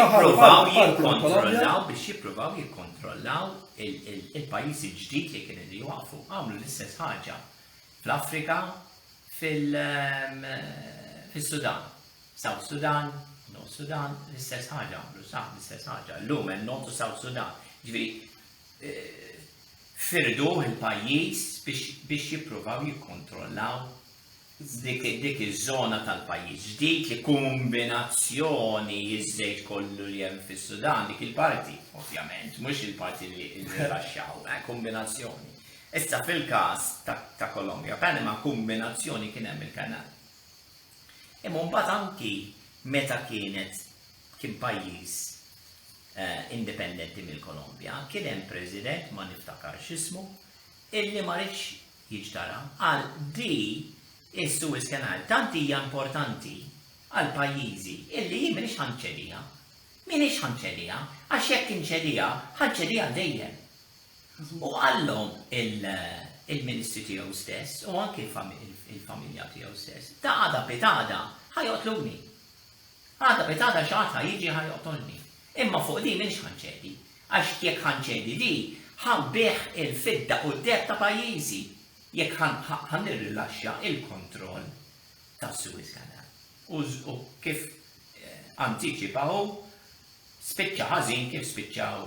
jippruvaw jikkontrollaw il-pajjiż il-ġdid li kien li waqfu. Għamlu l-istess ħaġa fl-Afrika, fil-Sudan. South Sudan, North Sudan, l-istess ħaġa għamlu, l-istess ħaġa. L-lum il-North u South Sudan. Ġifieri firdu il-pajjiż biex jippruvaw jikkontrollaw dik iż-żona tal-pajjiż ġdid li kombinazzjoni jiż-żejt kollu li hemm fis-Sudan, dik il-parti, ovvjament, mhux il-parti li rilaxxaw, kombinazzjoni. Issa fil-każ ta' Kolombja, Panama kombinazzjoni kien hemm il-kanal. Imma mbagħad anki meta kien pajjiż indipendenti mill-Kolombja, kien hemm president ma niftakarx ismu, illi ma rridx jiġtara għal di is-Suez Canal tant hija importanti għal pajjiżi illi jien m'iniex ħanċedija. M'iniex ħanċedija għax jekk inċedija, ħanċedija dejjem. U għallhom il-Ministru tiegħu stess u anke il-familja tiegħu stess. Ta' għada pitada ħajoqtluni. Għada pitada x'għadha jiġi ħajoqtolni. Imma fuq di m'iniex ħanċedi. Għax jekk ħanċedi di ħanbeħ il-fidda u d-deb ta' pajjiżi. Jekk ħan nirrilaxxa il-kontroll tas-Suez Canal. U kif antiċipaw spiċċa ħażin kif spiċċaw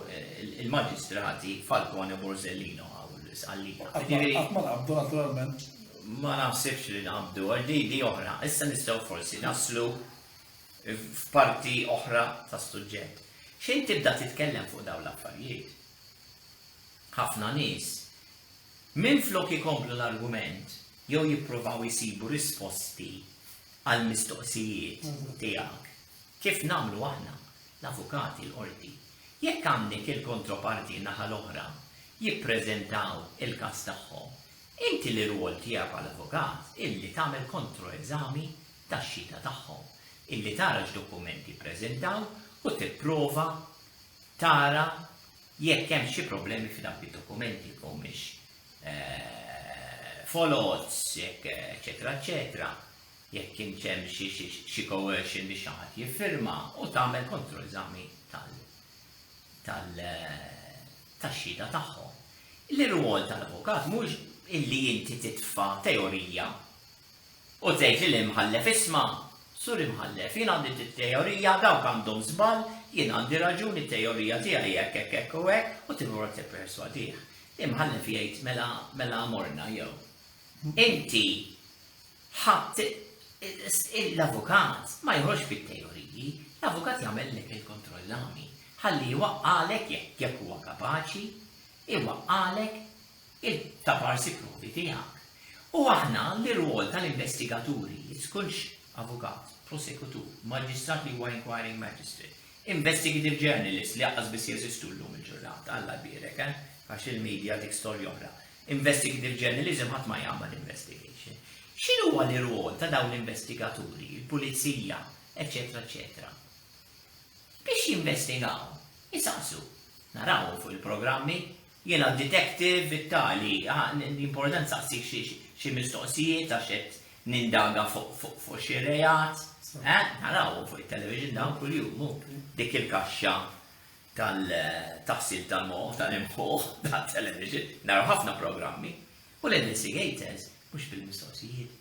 il-maġistrati Falcone Borsellino għaw l-isqallija. Għatma naqbdu naturalment. Ma naħsibx li naqbdu, di oħra. Issa nistgħu forsi naslu f'parti oħra tas-suġġett. Xejn tibda titkellem fuq dawn l-affarijiet? Ħafna nies minflok ikomplu l-argument, jew jippruvaw jisibu risposti għal mistoqsijiet tiegħek. Kif nagħmlu aħna, l-avukati l-qorti, jekk għandek il-kontroparti naħa l-oħra jippreżentaw il-każ tagħhom, inti li rwol tiegħek bħal avukat illi tagħmel kontroeżami tax-xita tagħhom, illi tara x'dokumenti ppreżentaw u tipprova tara jekk hemm xi problemi f'dak id-dokumenti mhumiex follows, eccetera, eccetera, jekk kien hemm xi coercion biex ħadd jiffirma u tagħmel kontroeżami tax-xhieda tagħhom. L-irwol tal-avukat mhux illi inti titfa' teorija u tgħid li imħallef isma' sur imħallef, jien għandi t-teorija dawk għandhom żball, jien għandi raġuni t-teorija tiegħi hekk u hekk u timur tipperswadih. Imħallef jgħid mela morna jew. Inti ħadd l-avukat ma jħorx bit-teoriji, l-avukat jagħmellek il-kontrollami. Ħalli jwaqqalek jekk huwa kapaċi, iwaqqalek il-taparsi provi tiegħek. U aħna l-irwol tal-investigaturi tkunx avukat, prosekutur, maġistrat li huwa inquiring magistrate, investigative journalist li aqqas biss jeżistu llum il-ġurnata, Alla birek, għax il-medja dik storja oħra. Investigative journalism ħadd ma jagħmel investigation. X'inhu huwa l-irwol ta' dawn l-investigaturi, il-pulizija, eċetera, eċetera? Biex jinvestigaw, jisaqsu, narawhom fuq il-programmi, jiena detective Vittali, l-importanza saqsik xi mistoqsijiet għax qed nindaga fuq xi rejat, narawhom fuq it-television dawn kuljum, dik il-kaxxa tal-taħsil tal-moħ, tal-imħuħ, tal-television, naraw ħafna programmi. U l-investigators, mux bil-mistoqsijiet.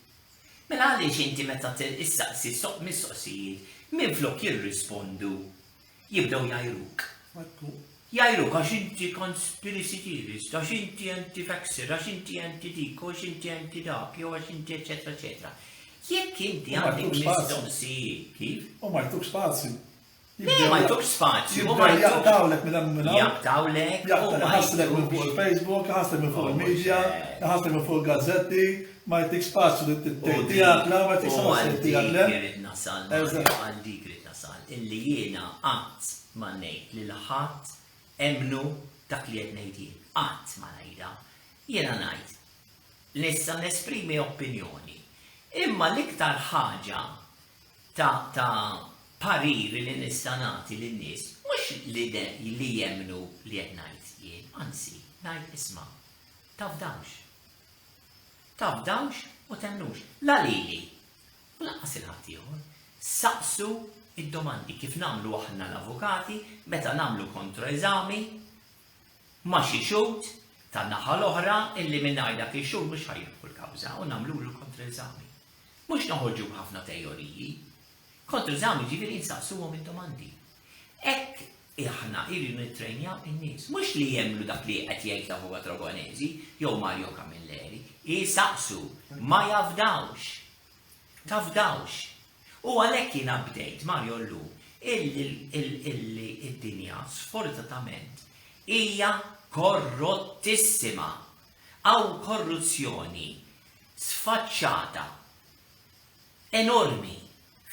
Mela għaliex inti meta issaqsi mistoqsijiet, minn flok jirrispondu, jibdew jajruk. Jajruk għax inti conspiracy theorist, għax inti anti-vaxxer, għax inti anti-dik, għax inti anti-dak, jew għax inti eccetera, eccetera. Jekk inti għandek mistoqsijiet, kif? U ma jtuk spazju. Ma jtuk spazju. Jaqtawlek minn Jaqtawlek. Ħaslek minn fuq il-Facebook, ħaslek minn fuq il-media, ħaslek minn fuq il-gazzetti, ma jtik spazju tijak la, ma jtik spazju tijak le. Għal dik rrit nasal. Illi jiena qatt ma ngħid li l-ħadd emnu dak li qed ngħid jien. Qatt ma ngħidha. Jiena ngħid, nista' nesprimi opinjoni. Imma l-iktar ħaġa ta' pariri li nista' nagħti lin-nies mhux li jemnu li qed ngħid jien, anzi, ngħid isma' tafdawx. Tafdawx u temnux. La lili. U laqqas il-ħadd ieħor. Saqsu id-domandi kif nagħmlu aħna l-avukati meta nagħmlu kontroeżami ma' xi xut tan-naħa l-oħra illi mingħajr dak ix-xhur mhux ħajjieħu l-kawża u nagħmlulu kontroeżami. Mhux noħorġu b'ħafna teoriji. Kontroeżami ġifieri nsaqsuhom id-domandi. Hekk aħna irridu nittrejnjaw in-nies. Mhux li jemmlu dak li qed jgħid l-avukat Rogonesi jew Mario Camilleri, jisaqsu ma jafdawx. Tafdawx. U għalhekk jiena bdejt Mario llum id-dinja sfortunatament hija korrottissima. Hawn korruzzjoni sfaċċata enormi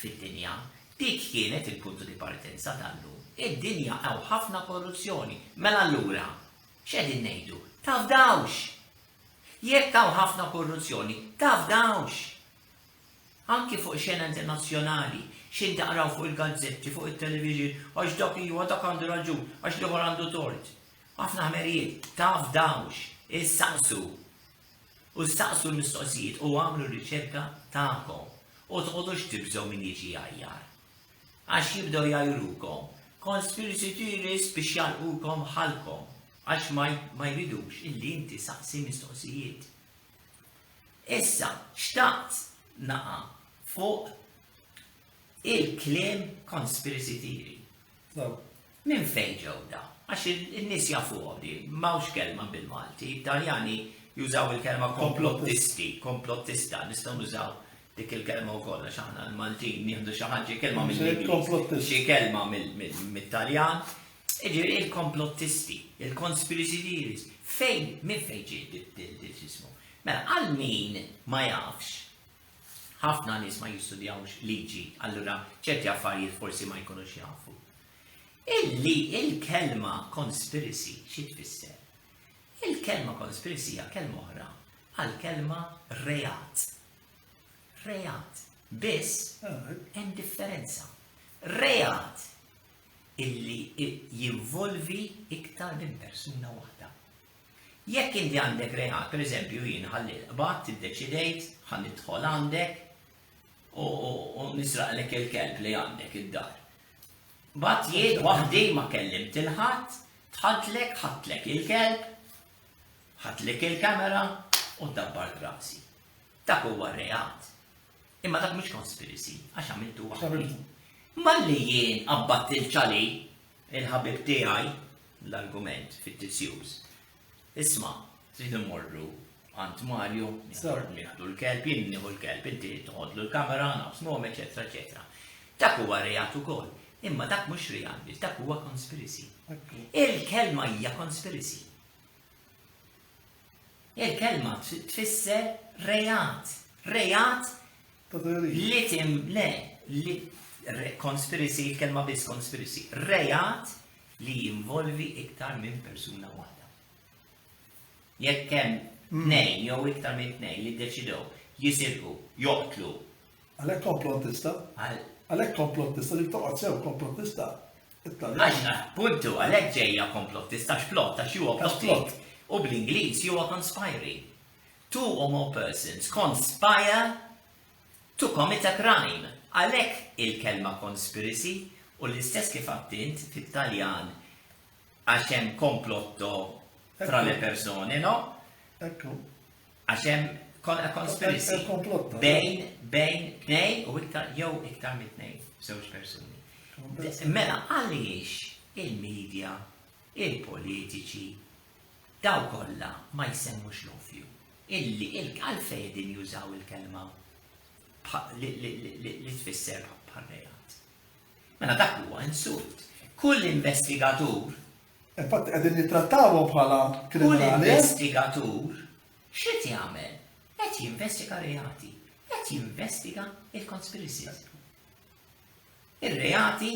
fid-dinja. Dik kienet il-punto di partenza tal-lum. Id-dinja hawn ħafna korruzzjoni. Mela allura, x'qegħdin ngħidu? Tafdawx. Jekk hawn ħafna korruzzjoni, tafdawx. Anki fuq xena internazzjonali, xin taqraw fuq il-gazzetti, fuq il-television, għax dak iwa dak għandu raġun, għax dak għandu tort. Ħafna ħmerijiet, tafdawx, issaqsu. U saqsu l-mistoqsijiet u għamlu riċerka tagħkom. U tqogħdux tibżgħu min jiġi jgħajjar. Għax jibdew jgħajrukom, conspiracy theories biex jalqukom ħalkom, għax ma jridux illi inti saqsi mistoqsijiet. Issa, xtaqt naqa' fuq il-kliem conspiracy theory. Min fejn ġew da? Għax il-nies jafuhom di, m'hawnx kelma bil-Malti, Italjani jużaw il-kelma komplottisti, komplottista, nistgħu nużaw dik il-kelma wkoll għax aħna l-Maltin nieħdu xi ħaġa kelma mill-Ingliż, xi kelma mill-Taljan. Jiġifieri il-komplottisti, il-conspiracy theories, min fejn ġiet ismu. Mela għal min ma jafx, ħafna nies ma jistudjawx liġi, allura ċerti affarijiet forsi ma jkunux jafu. Il-kelma conspiracy xi tfisser? Il-kelma conspiracy hija kelma oħra għal kelma reat. Reat. Biss hemm differenza. Reat illi jinvolvi iktar minn persuna waħda. Jekk inti għandek reat, pereżempju jien ħalli qbad iddeċidejt ħan nidħol għandek u nisraqlek il-kelb li għandek id-dar. Bat jiet waħdi ma kellimt il-ħadd, ħadlek il-kelb, ħadlek il-kamera u dabbart rasi. Dak huwa reat. Imma dak mhux conspiracy, għax għamiltu waħdi. Malli jien qabbatt il-ċali, il-ħabib tiegħi, l-argument fit-tisjuż. Isma' tridu mmorru għand Mario, nieħdu l-kelb, jien nieħu l-kelb, inti toħodlu l-kamera, naqsmuhom, eċetera, eċetera. Dak huwa reat ukoll. Imma dak mhux reat, dak huwa conspiracy. Il-kelma hija conspiracy. Il-kelma tfisser reat. Reat conspiracy, il-kelma biss conspiracy. Reat li jinvolvi iktar minn persuna waħda. Jekk hemm tnejn jew iktar minn tnejn li ddeċidew jisirqu, joqtlu. Għalhekk komplottista? Għalhekk komplottista li toqgħod sew komplottista. Għaxna, puntu, għalhekk ġejja komplottista x'plot għax huwa plotting. U bl-Ingliż huwa conspiring. Two or more persons conspire to commit a crime. Għalhekk il-kelma conspiracy u l-istess kif għattint fit-Taljan għax hemm komplotto tra le persone, no? Ekku. Għax hemm conspiracy bejn tnejn u jew iktar minn tnejn żewġ persuni. Mela għaliex il-medja, il-politiċi, daw kollha ma jsemmux l-ovvju. Għalfejn din jużaw il-kelma li tfisser bħal-reat. Mela dak huwa insult. Kull investigatur. Infatti qegħdin nittrattawhom bħala kriminali. Kull investigatur x'qed jagħmel? Qed jinvestiga reati. Qed jinvestiga il-conspiracies. Ir-reati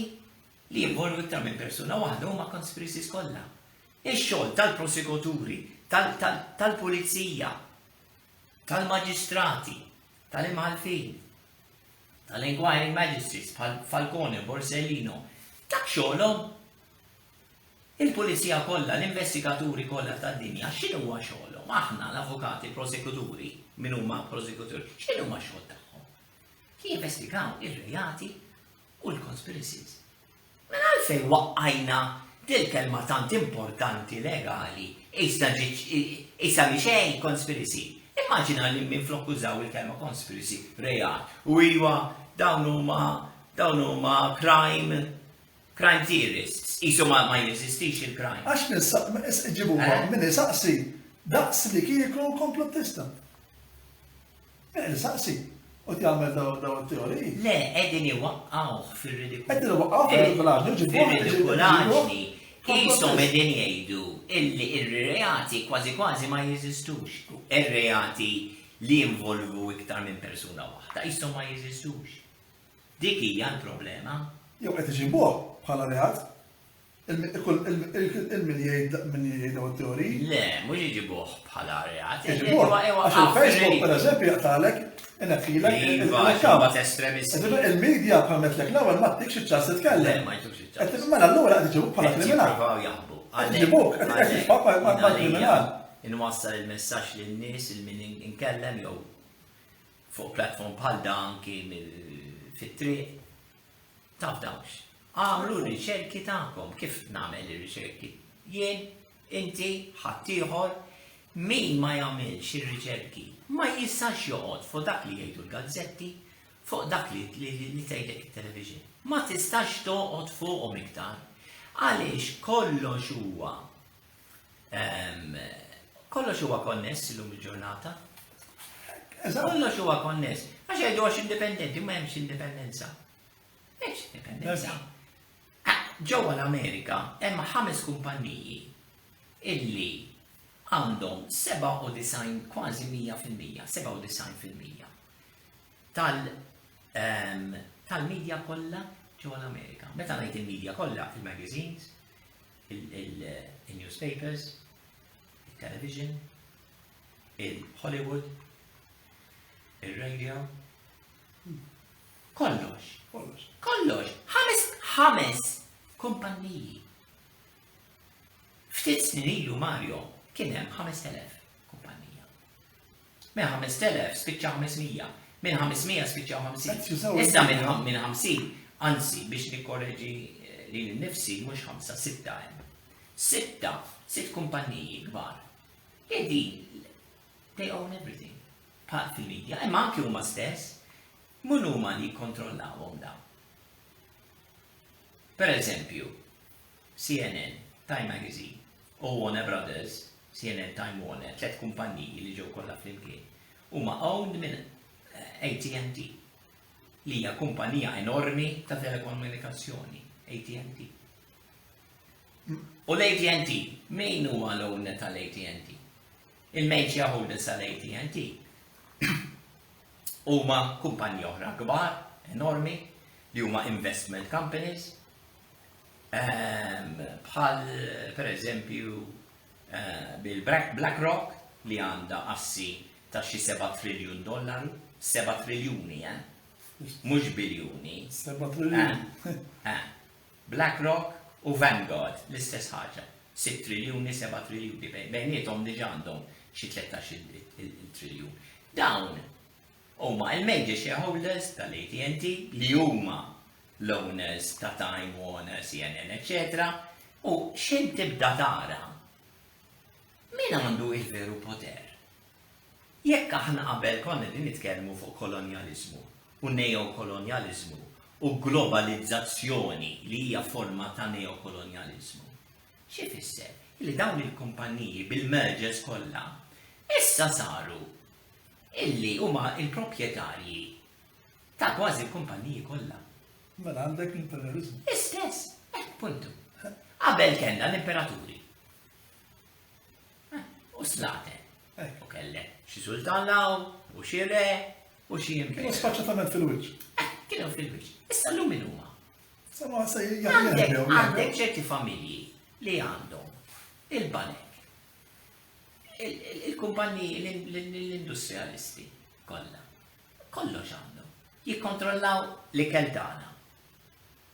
li jinvolvu iktar minn persuna waħda huma conspiracies kollha. Ix-xogħol tal-prosekuturi, tal-pulizija, tal-maġistrati, tal-imħalfin, tal-inquiring magistrates, Falcone, Borsellino, dak xogħolhom. Il-pulizija kollha, l-investigaturi kollha tad-dinja, x'inhu huwa xogħolhom? Aħna l-avukati, prosekuturi, min huma prosekuturi, x'inhu huwa xogħol tagħhom? Jinvestigaw ir-rejati u l-conspiracies. Mela għalfejn waqqajna dil-kelma tant importanti legali, issa mi xejn conspiracy. Immaġina li minn flok użaw il-kelma conspiracy, rejat, u iwa dawn huma crime theorists. Isu ma jeżistix il-crime. Għax ġibu minn saqsi, daqs li kieku komplottista. Minn saqsi, u tjamel daw teoriji. Le, edin iwaqqawh fil-ridikulaġni. Edin iwaqqawh fil-ridikulaġni, fil-ridikulaġni. Isom edin jgħidu illi ir-reati kważi ma jeżistux. Ir-reati li involvu iktar minn persuna waħda, isom ma jeżistux. Dik hija l-problema. Jew qed iġibuh bħala reat, il-min jgħid daw teoriji. Le, mhux iġibuh bħala reat. Iġibuh, għax il-Facebook pereżempju jaqtalek, inaqqilek il-kambat estremisti. Il-medja permettlek l-ewwel ma tikx iċ-ċans titkellem. Le, ma jtux iċ-ċans. Mela allura qed iġibuk bħala kriminal. Jippruvaw jaħbu. Qed iġibuk, qed titfaq ma' kriminal. Inwassal il-messaġġ lin-nies il-min inkellem jew fuq platform bħal dan anki fit-triq. Taf dawx. Għamlu riċerki tagħkom, kif nagħmel ir-riċerki? Jien, inti, ħaddieħor, min ma jagħmilx ir-riċerki ma jistax joqgħod fuq dak li jgħidu l-gazzetti, fuq dak li tgħidlek it-television. Ma tistax toqgħod fuqhom iktar. Għaliex kollox huwa konness illum il-ġurnata. Kollox huwa konness. Għax jgħidu għax indipendenti, ma hemmx indipendenza. Hemmx indipendenza. Ġewwa l-Amerika hemm 5 kumpanniji illi għandhom 97 kważi 100%, 97% tal-medja kollha ġewwa l-Amerika. Meta ngħid il-medja kollha, il-magazines, il-newspapers, il-television, il-Hollywood, il-radio, kollox. Ħames kumpanniji. Ftit snin ilu Mario kien hemm 5,000 kumpanija. Minn 5,000 spiċċa 500, minn 500 spiċċa 50. Issa minn 50, anzi biex nikkorreġi li nnifsi mhux 5, 6 hemm. 6 kumpanniji kbar. They own everything. Part fil-medja, imma anke huma stess, mun huma li jikkontrollawhom dawn. Per eżempju, CNN, Time Magazine, u Warner Brothers, CNN, Time Warner, 3 kumpanniji li ġew kollha flimkien, huma owned minn AT&T, li hija kumpanija enormi ta' telekomunikazzjoni, AT&T. U l-AT&T, min huwa l-owner tal-AT&T? Il-main shareholders tal-AT&T huma kumpanji oħra kbar, enormi, li huma investment companies, bħal per eżempju bil-BlackRock li għandha assi ta' xi $7 triljun, 7 triljuni, mhux biljuni. 7 triljuni. BlackRock u Vanguard l-istess ħaġa. 6 triljuni, 7 triljuni, bejniethom diġà għandhom xi 13 triljun. Dawn huma il-major shareholders tal-AT&T li huma l-owners ta' Time Warner, CNN, etc. U xejn tibda tara min għandu il-veru poter. Jekk aħna qabel konna din nitkellmu fuq kolonjaliżmu u neokolonjaliżmu u globalizzazzjoni li hija forma ta' neokolonjaliżmu. Xi fisser? Li dawn il-kumpaniji bil-mergers kollha issa saru illi huma il-proprjetarji ta' kważi l-kumpaniji kollha. Mela għandek l-imperializmu. Istess, puntu. Qabel kellna l-imperaturi. U slate. U kellek xi sultan law, u xi re, u xi imper. Kienu spaċċatament fil-wiċċ. Kienu fil-wiċċ. Issa llum min huma. Sama se Għandek ċerti familji li għandhom il-banek, il-kumpanji l-industrialisti kollha. Kollox għandu. Jikkontrollaw l-ikel tagħna.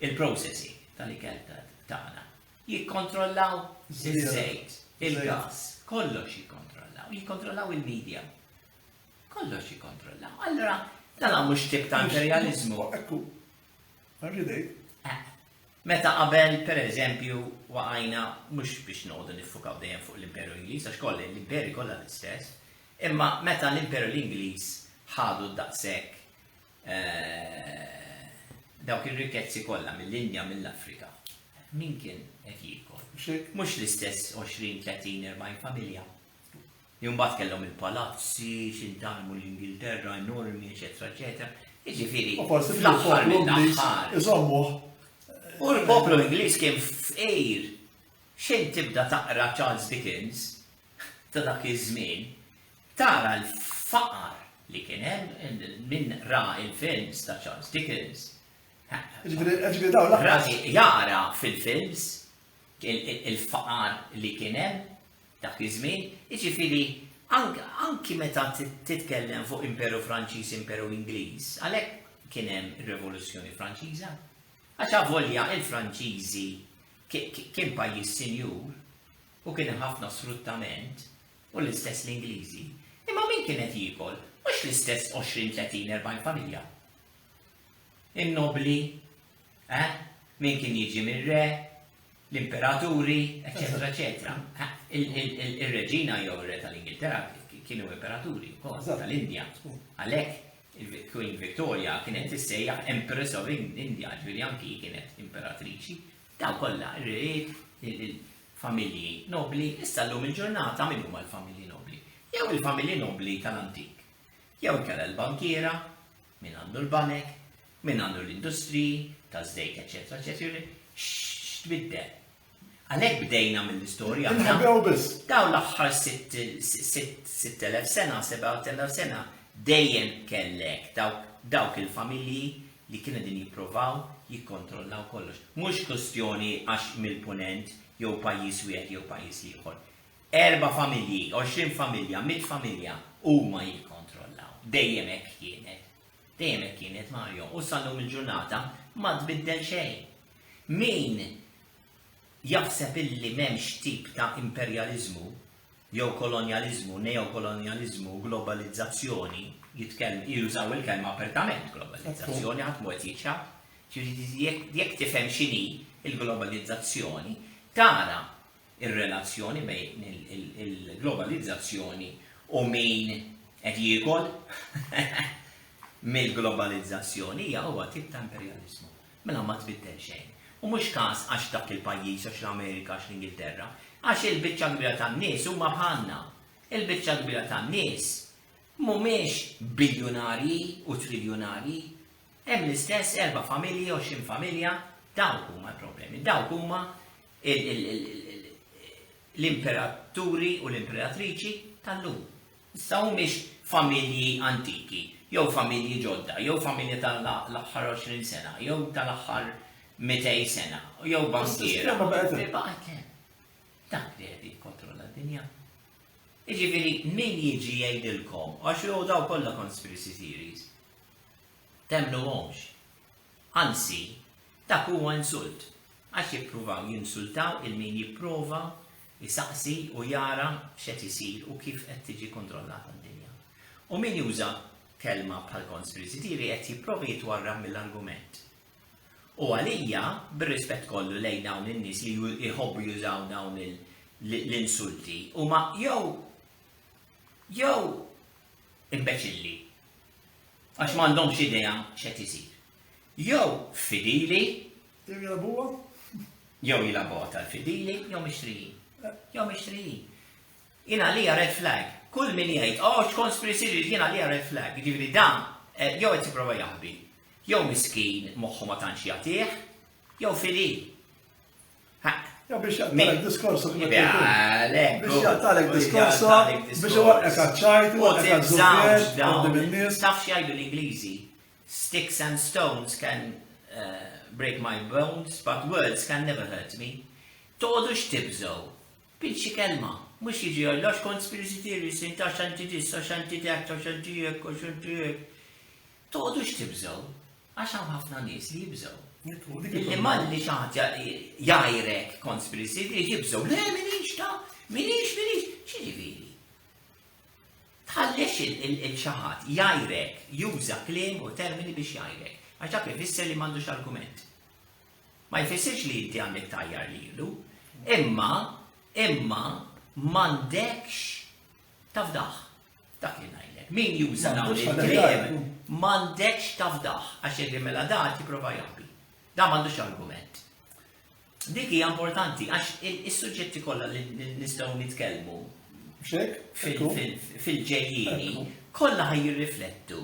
Il-processing tal-ikel tagħna. Jikkontrollaw il-żejt, il-gas, kollox jikkontrollaw. Jikkontrollaw il-medja. Kollox jikkontrollaw. Allora, dan mhux tip ta' imperializmu. Ekku, għarridej. Meta qabel, per eżempju, waqajna mhux biex noqogħdu niffukaw dejjem fuq l-Imperu Ingliż, għax kollha l-imperi kollha l-istess, imma meta l-Imperu Ingliż ħadu daqshekk dawk ir-rikezzi kollha mill-Indja mill-Afrika. Min kien qed jiekol? Mhux l-istess 20, 30, 40 familja. Jumbat kellhom il-palazzi, xintalmu l-Ingilterra enormi, eċetera, eċetera. Jiġifieri, fl-aħħar mill-aħħar. U l-poplu Ingliż kien f'qejr. Xejn tibda taqra Charles Dickens ta' dak iż-żmien, tara l-faqar li kien hemm min ra il-films ta' Charles Dickens. Ġifieri daw l-aħħar. Jara fil-films il-faqar li kien hemm dak iż-żmien, jiġifieri anki meta titkellem fuq Imperu Franċiż, Imperu Ingliż, għalhekk kien hemm ir-Rivoluzzjoni Franċiża. Għax volja il-Franċiżi kien pajjiż sinjur u kien hemm ħafna sfruttament u l-istess l-Ingliżi. Imma min kien qed jiekol? Mhux l-istess 20, 30, 40 familja. In-nobli, min kien jiġi mir-re, l-imperaturi, eċetera, eċetera. Ir-reġina jew ir-re tal-Ingilterra kienu imperaturi tal-Indja. Għalhekk Queen Victoria kienet tissejjaħ Empress of India, ġifieri anki kienet imperatriċi. Daw kollha ir-rejiet, il-familji nobli, issa llum il-ġurnata min huma l-familji nobli. Jew il-familji nobli tal-antik. Jew kellha l-bankiera, min għandu l-banek, min għandu l-industriji, taż-żejt, eċetera, eċetera. X'tbiddel. Għalhekk bdejna mill-istorja. Daw l-aħħar 6,000 sena, 7,000 sena, dejjem kellek dawk il-familji li kienu din jippruvaw jikkontrollaw kollox. Mhux kwestjoni għax mill-punent jew pajjiż wieħed jew pajjiż ieħor. 4 familji, 20 familja, 100 familja huma jikkontrollaw. Dejjem hekk kienet. Dejjem hekk kienet Mario. U sallum il-ġurnata ma tbiddel xejn. Min jaħseb illi m'hemmx tip ta' imperjaliżmu jew kolonjaliżmu, neokolonjaliżmu, globalizzazzjoni, jużaw il-kelma apertament globalizzazzjoni ħadd mod jiċċab. Jekk tifhem x'inhi il-globalizzazzjoni, tara ir-relazzjoni bejn il-globalizzazzjoni u min qed jiekol mill-globalizzazzjoni hija huwa tip ta' imperjaliżmu. Mela ma tbiddel xejn. U mhux każ għax dak il-pajjiż għax l-Amerika għax l-Ingilterra, għax il-biċċa kbira tan-nies huma bħalna. Il-biċċa kbira tan-nies mhumiex biljunarji u triljonarji. Hemm l-istess 4 familji, 20 familja, dawk huma l-problemi. Dawk huma l-imperaturi u l-imperatriċi tal-lum. Issa mhumiex familji antiki, jew familji ġodda, jew familji tal-aħħar 20 sena, jew tal-aħħar 200 sena, jew bankiera. Dak li qed jikkontrolla d-dinja. Jiġifieri min jiġi jgħidilkom għax jew daw kollha conspiracy theories. Temnuhomx. Anzi, dak huwa insult. Għax jippruvaw jinsultaw il-min jipprova jisaqsi u jara x'qed isir u kif qed tiġi kontrollata d-dinja. U min juża kelma bħal conspiracy theory qed jipprova jitwarrab mill-argument. U għalija, bir-rispett kollu lejn dawn in-nies li jħobbu jużaw dawn l-insulti, huma jew imbeċilli għax m'għandhomx idea x'qed isir. Jew fidili, jew jilabuha tal-fidili, jew mixtrijin. Jew mixtrijin. Jiena għalija red flag. Kull min jgħid, x'conspiracy jiena għalija red flag. Jiġifieri dan jew qed jipprova jaħbi. Jew miskin moħħu ma tantx jagħtih, jew fidil. Jew biex jagħtalek diskorsu biex jagħtalek diskorsu biex iwaqqek għaċ-ċajtu, Taf x'jgħidu l-Ingliżi? Sticks and stones can break my bones, but words can never hurt me. Toqgħodux tibżgħu bil xi kelma. Mux jiġi għallax conspiracy theories, inta xanti dis, xanti dak, xanti jek, xanti jek. Toqdux tibżaw, għaxam ħafna nies li jibżaw. Illi malli xaħat jajrek conspiracy theories jibżaw, le minix ta, minix, xieġiviri. Tħallex il-xaħat jajrek, juża klim u termini biex jajrek. Għaxak jfisser li mandux argument. Ma jfissirx li inti għandek tajjar li jilu, imma mandekx tafdaħ. Dak li najlek. Min juża dawn il-klim, mandekx tafdaħ, għax il-rimela da tipprova jabbi. Da mandux argument. Dik hija importanti, għax is-suġġetti kollha li nistgħu nitkellmu fil-ġejjieni kollha ħajjirriflettu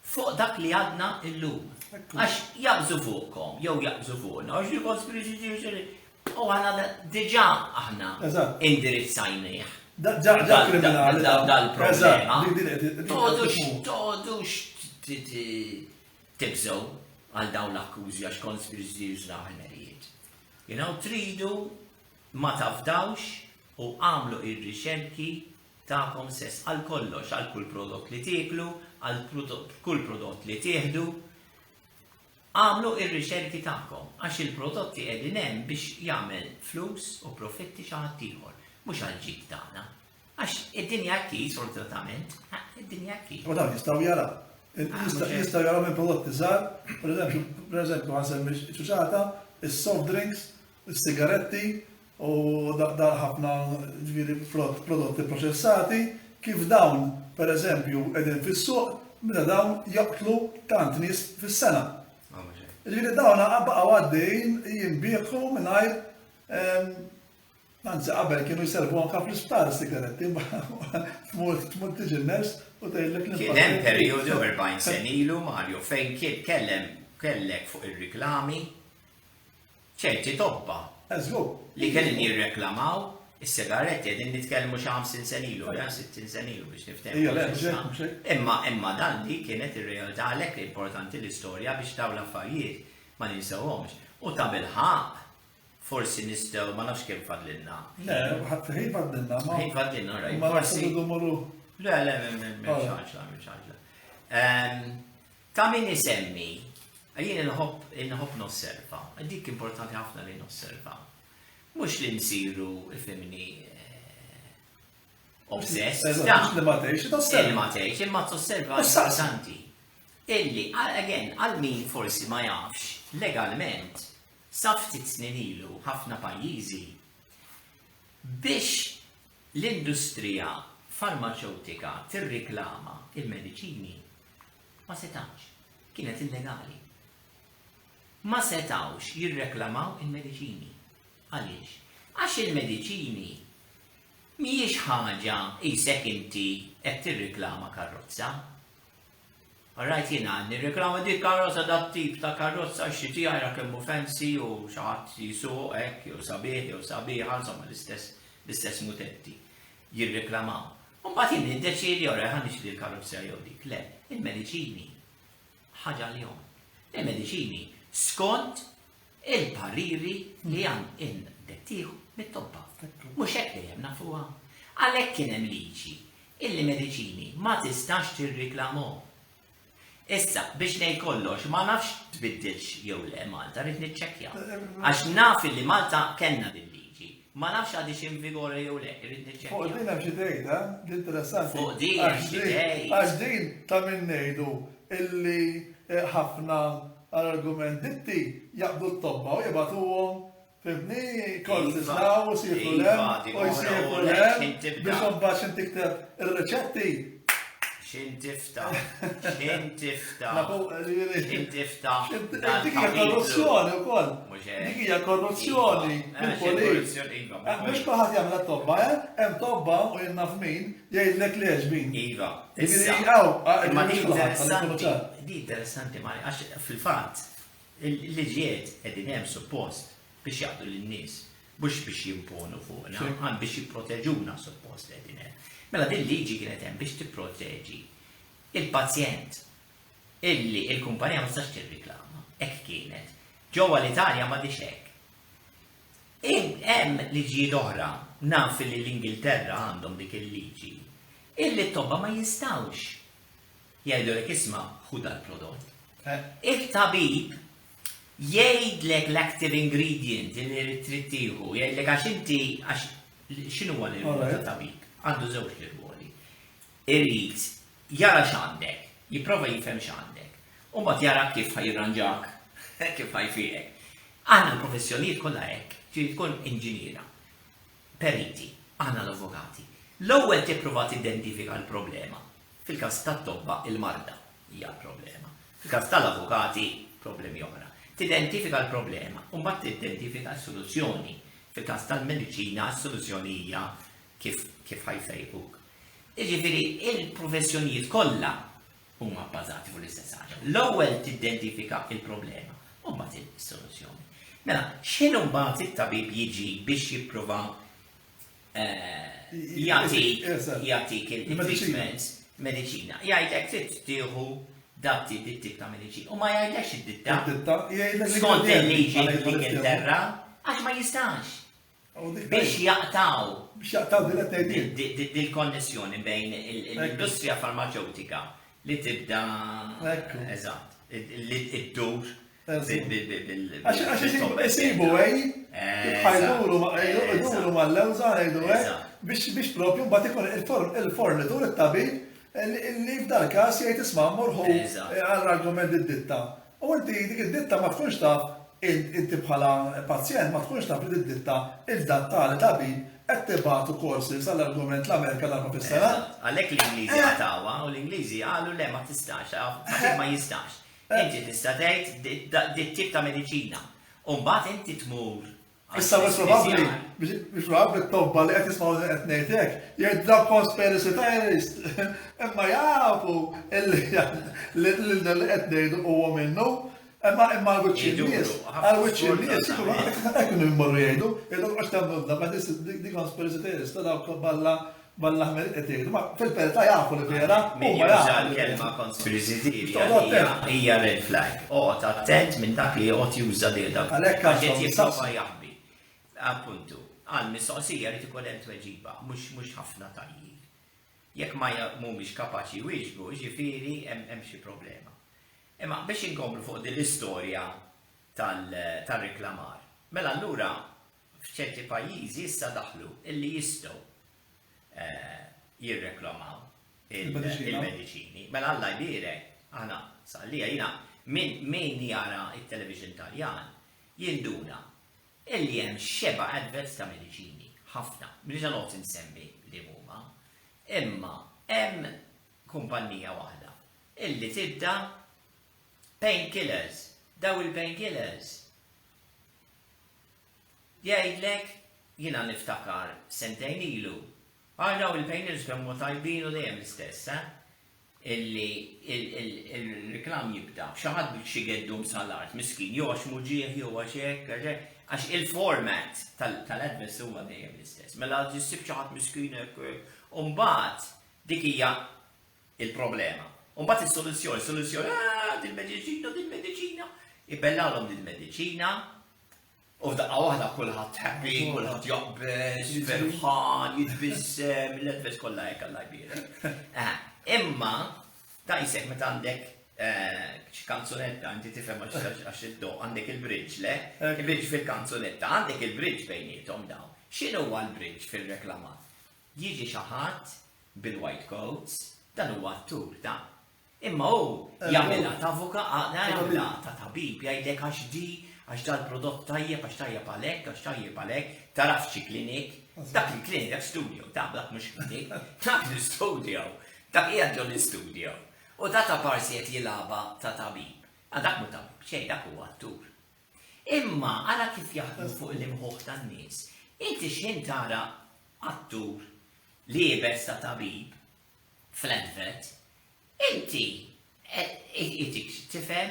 fuq dak li għadna illum. Għax jaqbżu fuqkom, jew jaqbżu fuqna, għax il-conspiracy theories u għana diġà aħna indirizzajnieh. Dal-problema. Todux tibżgħu għal dawn l-akkużi għax conspiracy theories naħmerijiet. Tridu ma tafdawx u għamlu ir-riċerki ta'kom sess għal kollox, għal kull prodott li tieklu, għal kull prodott li tieħdu. Għamlu ir-riċerki ta'kom, għax il-prodotti qegħdin hemm biex jagħmel flus u profitti xi ħadd ieħor, mhux għal ġid tagħna. Għax id-dinja kif sfortunatament, id-dinja kif. U dawn jistgħu jaraw. Jistgħu jaraw minn prodotti żgħar, pereżempju ħasemmi ċuċata, is-soft drinks, is-sigaretti u ħafna prodotti proċessati, kif dawn, pereżempju, qegħdin fis-suq, meta dawn jaqtlu tant nies fis-sena. Ġifieri dawn baqgħu għaddejjin jinbieħu mingħajr anzi qabel kienu jservu anke fl-isptar sigaretti tmur tiġi n-ners u tgħidlek li kien hemm perjodu 40 sen ilu Mario fejn kellek fuq ir-riklami ċerti tobba li kellin jirreklamaw is-sigaretti qegħdin nitkellmu xi 50 sen ilu, 60 sen ilu biex niftehmu. Imma dan li kienet ir-realtà għalhekk importanti l-istorja biex dawn l-affarijiet ma ninsewhomx. U ta' bilħaq forsi nistgħu ma nafx kemm fadlilna. Le, ħin fadlilna. Ħin fadlilna, rajt. Ma forsi morru. Le, m'hemmx ħaġa. Ta' min isemmi, jien inħobb nosserva. Dik importanti ħafna li nosserva. Mhux li nsiru ifhimni obsess. Li ma tgħix, imma tosserva interessanti. Illi, għal min forsi ma jafx, legalment, sa ftit snin ilu ħafna pajjiżi biex l-industrija farmaceutika tirriklama il-mediċini ma setax, kienet illegali. Ma setawx jirreklamaw il-mediċini. Għaliex? Għax il-mediċini mhijiex ħaġa isek inti qed tirriklama karozza. Rajt jiena nirreklama dik karozza dat-tip ta' karozza xi tiegħi kemm fancy u xi ħadd jisuq hekk jew sabiħ jew sabiħa insomma l-istess mutetti jirreklamaw. U mbagħad jien niddeċiedi ora ħanixtri l-karozza jew dik. Le, il-mediċini ħaġa lihom. Il-mediċini skont il-pariri li dettieħu mit-tobba. Mhux hekk dejjem nafuha. Għalhekk kien hemm liġi il-mediċini ma tistax tirriklamhom. Issa, biex ngħid kollox, ma nafx tbiddilx jew le Malta, rrid niċċekkja. Għax naf li Malta kellna din liġi, ma nafx għadix invigore jew le, rrid niċċekkja. Fuq din hemm xi dejta, interessanti. Fuq din hemm xi dejta. Għax din ta' min ngħidu illi ħafna argumentitti jaqbdu t-tobba u jibgħatuhom fimni kol tisnaw u sifu lem u jsifu lem biex mbagħad xi tikteb ir-riċetti. Xintifta. Dik hija korruzzjoni wkoll. Dik hija korruzzjoni fil-polis. Mhux kulħadd jagħmel tobba, hemm tobba u jien naf min jgħidlek lex min. Iva. Imma di interessanti ma għax fil-fatt il-liġijiet qegħdin hemm suppost biex jaqdu lin-nies, mhux biex jimponu fuqna, għan biex jipproteġuna suppost qegħdin hemm. Mela din liġi kienet hemm biex tipproteġi il-pazjent illi il-kumpanija ma tistax tirriklama. Hekk kienet. Ġewwa l-Italja ma dix hekk. Hemm liġijiet oħra naf li l-Ingilterra għandhom dik il-liġi illi t-tobba ma jistawx jgħidulek isma' ħuda l-prodott. Il-tabib jgħidlek l-active ingredient li trid tieħu, jgħidlek għax inti x'inhu huwa l-irwol ta' tabib? Għandu żewġ irwoli. Irid jara x'għandek, jipprova jifhem x'għandek, u mbagħad jara kif ħajranġak, kif ħajfiek. Għandna l-professjonijiet kollha hekk, trid tkun inġiniera, periti, għandna l-avukati. L-ewwel tipprova tidentifika l-problema. Fil-każ tat-tobba il-marda hija l-problema. Fil-każ tal-avukati problemi oħra. Tidentifika l-problema, u mbagħad tidentifika s-soluzzjoni. Fil-każ tal-mediċina s-soluzzjoni hija kif ħajfejquk. Jiġifieri il-professjonijiet kollha huma bbażati fuq l-istess ħaġa. L-ewwel tidentifika il-problema, u mbagħad is-soluzzjoni. Mela, x'inhu mbagħad it-tabib jiġi biex jipprova jagħtik il-treatment mediċina. Jgħidlek trid tieħu datti dit-tip ta' mediċina. U ma jgħidlekx id-ditta. Skont il-liġi l-Ingilterra, għax ma jistax. Biex jaqtaw dil-konnessjoni bejn l-industrija farmaceutika li tibda eżatt, li t-dur Għax jisibu ħajduru mal-lewza biex propju mbagħad ikun il-fornitur it-tabib li f'dal każ jgħid isma' morħu għall-argument id-ditta. U inti dik id-ditta ma tkunx taf inti bħala pazjent ma tkunx taf li id-ditta il-datta li tabib qed tibagħtu korsi sal-argument l-Amerika tal-professjonal. Għalhekk l-Ingliżi għatawha u l-Ingliżi qalu le ma tistax, ma jistax. Inti tista' tgħid dit-tip ta' mediċina. U mbagħad inti tmur. Issa mhux probabbli biex probabbli t-tobba li qed jismgħu qed ngħid hekk jgħidha conspiracy theorist. Imma jafu li qed ngħidu huwa minnu. Imma għal-wiċċi nies, għal-wiċċi nies, hekk kienu jmorru jgħidu, għax temmudna, ma di conspiracy theorist, dawk balla ħmel qed jgħidu, ma fil-verità jafu li vera, huma jafu. Kelma conspiracy theory hija red flag. Oqgħod attent minn dak li joqgħod juża lil dak. Għalhekk qed jipprova jaħbi. Appuntu, għall-mistoqsija li tkun hemm tweġiba, mhux ħafna tajjib. Jekk ma mhumiex kapaċi jwieġbu, jiġifieri hemm xi problema. Imma biex inkomplu fuq din l-istorja tal-reklamar. Mela allura f'ċerti pajjiżi issa daħlu illi jistgħu jirreklamaw il-mediċini. Mela Alla jbierek, aħna saqlija jiena min jara it-television Taljan jinduna illi hemm xeba adverts ta' mediċini ħafna. Mhix noqgħod insemmi li huma. Imma hemm kumpanija waħda illi tibda painkillers, daw il-painkillers. Jgħidlek, jiena niftakar sentejn ilu, daw il-painkillers kemm tajbin u dejjem l-istess, illi il-reklam jibda, xaħad biex xigeddum sal-art, miskin, jew għax muġieħ, jew għax hekk, għax il-format tal-advers huwa dejjem l-istess. Mela ġissib xaħad miskin hekk, u mbagħad dik hija il-problema. Mbagħad is-soluzzjoni, dil-mediċina, ibellawhom dil-mediċina, u f'daqqa waħda kulħadd happy, kulħadd jaqbeż, ferħan, jitbissem, l-advers kollha hekk Alla jbierek. Imma ta' jisek meta għandek xi kanzunetta, inti tifhem għax id-doq għandek il-bridge, le? Il-bridge fil-kanzunetta, għandek il-bridge bejniethom dawn. X'inhu huwa l-bridge fil-reklamat? Jiġi xi ħadd bil-white coats, dan huwa attur ta' imma hu jagħmilha ta' avukat, jagħmilha ta' tabib, jgħidlek għax dal-prodott tajjeb, għax tajjeb għalhekk, taraf xi klinik, dak il-klinik, dak studio, dak mhux klinik, dak l-studio, dak qiegħed l-studio. U dak ta' parsi qed jilagħba ta' tabib. Dak mhu tabib, xejn dak huwa attur. Imma ara kif jaħdmu fuq l-imħuħ tan-nies. Inti x'in tara attur liebes ta' tabib fl-advert, inti tifhem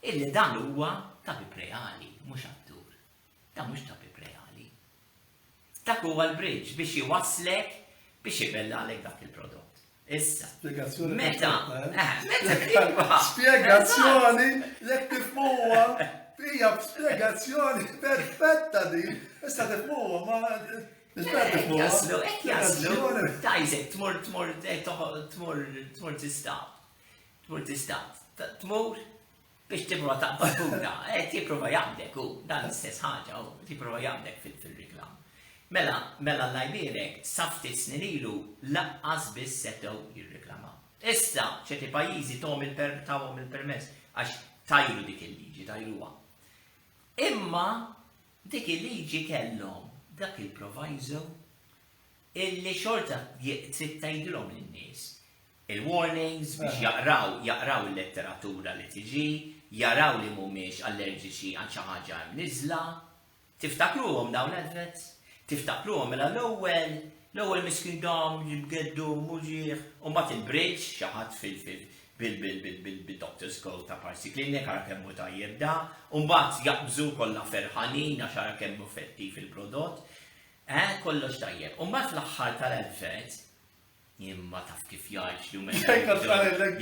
illi dan huwa tabib reali, mhux attur. Dan mhux tabib reali. Dak huwa l-bridge biex iwasslek biex ibellalek dak il-prodott. Issa. Meta spjegazzjoni jekk tifhmuha hija spjegazzjoni perfetta din. Issa tifhmuha ma Jaslu, tajzek, tmur tmur biex tiprova taqbad buda, tiprova jaqdek u, dan l-istess ħaġa, tiprova jaqdek fil-reklam. Mela l-lajbierek, saftit snin ilu, laqqas biss setgħu jirreklamaw. Issa, ċerti pajjiżi tawhom il-permess, għax tajru dik il-liġi, tajruha. Imma dik il-liġi kellhom dak il-proviso illi xorta trid tgħidilhom lin-nies. Il-warnings biex jaqraw il-letteratura li tiġi, jaraw li mhumiex allerġiċi għal xi ħaġa niżla. Tiftakruhom dawn l-adverts? Tiftakruhom mela l-ewwel miskin dam jibgeddu muġieħ u mbagħad il-bridge xi ħadd bil-doctor's coat ta' Parsi Clinic għara kemmu tajjeb da, u mbagħad jaqbżu kollha ferħanin għax għara kemmu effettiv il-prodott. Kollox tajjeb. U mbagħad fl-aħħar tal-advert jimma taf kif jgħidlu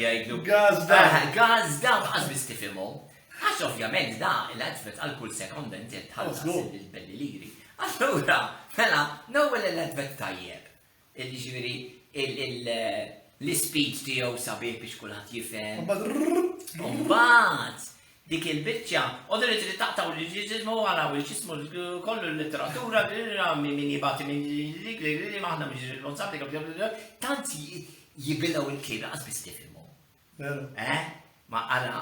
jgħidlu gaz da għazbis tifimhom. Għax ovvjament da l-advert għal kull sekonda inti tħallas il-belli liri. Allura, mela, nowel l-advert tajjeb. Ġifieri l-speech tiegħu sabiħ biex kulħadd jifhem. Mbagħad dik il-biċċa, għodu li trid taqtaw l-ġismu għaraw il-ġismu kollu l-letteratura min jibati minn li maħna minn responsabli tant jibilaw il-kira għazbis tifimmu. Ma għara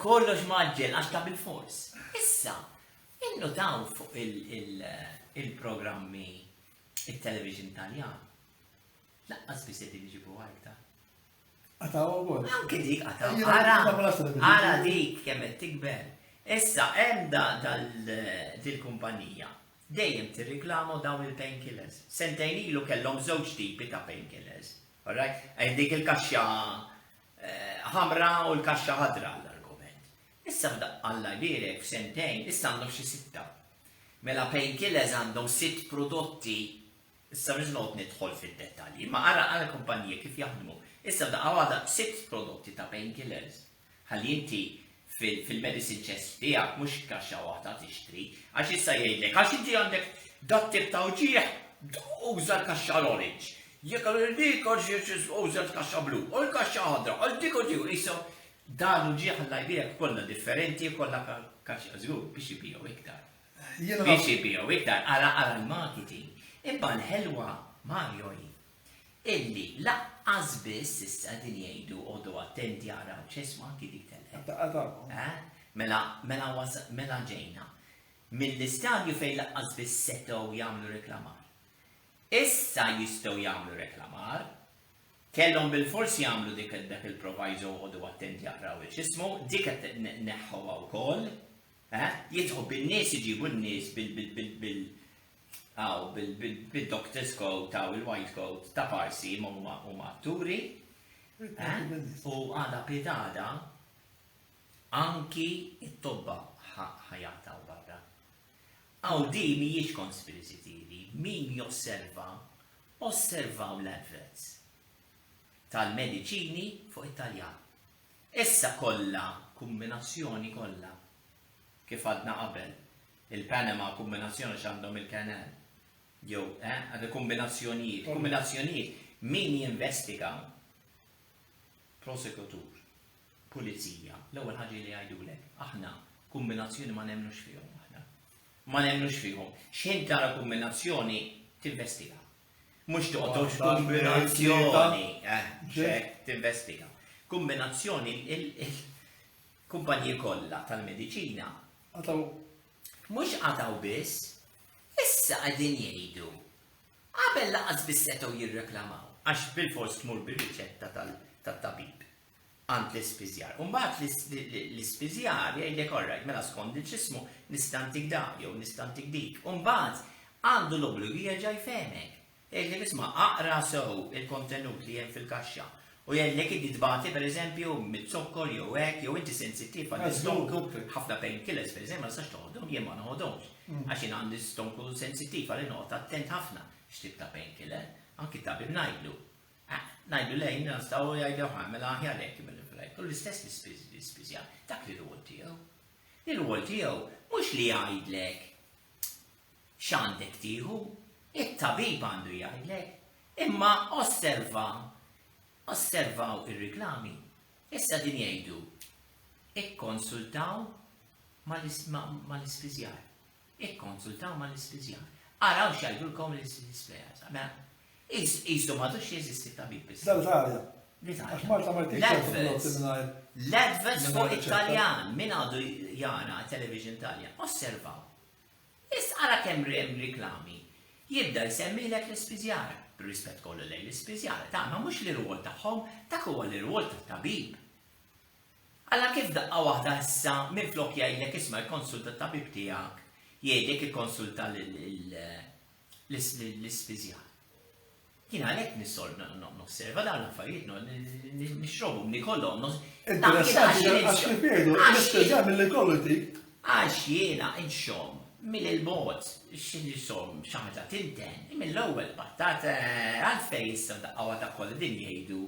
kollox maġġel għax ta' bil-fors. Issa, innotaw fuq il-programmi il-television Taljan. Laqqas bis jġibu għajta. Anke dik għataw. Għara dik kemmet tikber. Issa, hemm dil-kumpanija. Dejjem tirriklamu dawn il-painkillers. Sentejn ilu kellhom żewġ tipi ta' painkillers. Alright? Dik il-kaxxa ħamra u l-kaxxa ħadra l-argument. Issa Alla jbierek f'sentejn, issa għandhom xi sitta. Mela painkillers għandhom 6 prodotti. Issa mhux noqgħod nidħol fid-dettalji, ma ara kumpanija kif jaħdmu. Issa għada 6 prodotti ta' painkillers. Ħalli inti fil-medicine chest tiegħek mhux kaxxa waħda tixtri, għax issa jgħidlek għax inti għandek dat-tip ta' uġieħ, uża l-kaxxa l-orange. Jekk dik uża l-kaxxa blu, u l-kaxxa ħadra, u dik u dik, issa dan uġieħ Alla jbierek kollha differenti, kollha kaxxa żgur biex jibgħu iktar. Biex jibgħu iktar ara l-marketing. Imma l-ħelwa Mario illi laqqas biss issa din jgħidu għodu attenti għara ċesma anki dik Mela ġejna. Mill-istadju fejn laqqas biss setgħu jagħmlu reklamar. Issa jistgħu jagħmlu reklamar, kellhom bil-fors jagħmlu dik il-proviso għodu attenti għara ċesmu, dik neħħuha wkoll, jidħu bin-nies iġibu n-nies bil-doctor's coat, il-white coat ta' Parsi huma atturi. U għada pedada anki it-tobba ħajataw barra. Għaw di mhijiex conspiracy theory, min osservaw l-adverts tal-mediċini fuq it-Taljan. Issa kollha kombinazzjoni kollha kif għadna qabel. Il-Panama kombinazzjoni x'għandhom il-kanal. Jew, għadha kombinazzjonijiet, min jinvestiga? Prosekutur, pulizija, l-ewwel ħaġa li jgħidulek, aħna kombinazzjoni ma nemmnux fihom aħna. Ma nemmnux fihom. X'in tara kombinazzjoni tinvestiga. Mhux toqgħodx kombinazzjoni, tinvestiga. Kombinazzjoni il-kumpaniji kollha tal-mediċina mhux għataw biss, issa qegħdin jgħidu. Qabel laqas biss setgħu jirreklamaw, għax bil-fors tmur bir-riċetta tat-tabib għand l-ispiżjar. U mbagħad l-ispiżjar jgħidlek orrajt mela skont il-ġismu nistantik da jew nistantik dik. U mbagħad għandu l-obbligu jerġa' jfehmek. Jgħidlek isma' aqra sew il-kontenut li hemm fil-kaxxa. U jgħidlek id-dibati pereżempju mit-sokkor jew hekk jew inti sensittiv għall-istonku ħafna painkillers pereżempju ma nistax toħodhom jien ma noħodhomx. Għax jien għandi stonku sensittiv għal noqgħod attent ħafna x'tip ta' painkiller, anki tabib ngħidlu. Ngħidlu lejn nistgħu jgħidu mela aħjar hekk mill-flejk. U l-istess l-ispiżjar, dak li rwol tiegħu. Il-rwol tiegħu mhux li jgħidlek x'għandek tieħu, it-tabib għandu jgħidlek, imma osservaw ir-riklami. Issa din jgħidu ikkonsultaw mal-ispiżjar. Ikkonsultaw mal-ispiżjar. Araw x'jgħidulkom l-ispiżjar. Iżdu m'għadux jeżisti tabib biss. L-Italja. Għax Malta ma L-adverts fuq Italjan, min għadu jara television Taljan, osservaw. Ara kemm riklami. Jibda jsemmilek l-ispiżjar, b'rispett kollu lejn l-ispiżjar, ma mhux l-irwol tagħhom, dak huwa l-irwol tat-tabib. Alla kif daqqa waħda issa minflok jgħidlek isma' jkonsulta t-tabib tiegħek, jgħidlek ikkonsulta l-ispiżjar. Jien għalhekk nissol nosserva dawn l-affarijiet, nixrobhom nikollhom. Interessanti, għax nifirdu, l-ispiżjar mill-li kollu dik. Għax jiena inxom mill-il-bot, x'insom xaħġa tinten, mill-ewwel battat għalfejn issa daqqa ta' kollha din jgħidu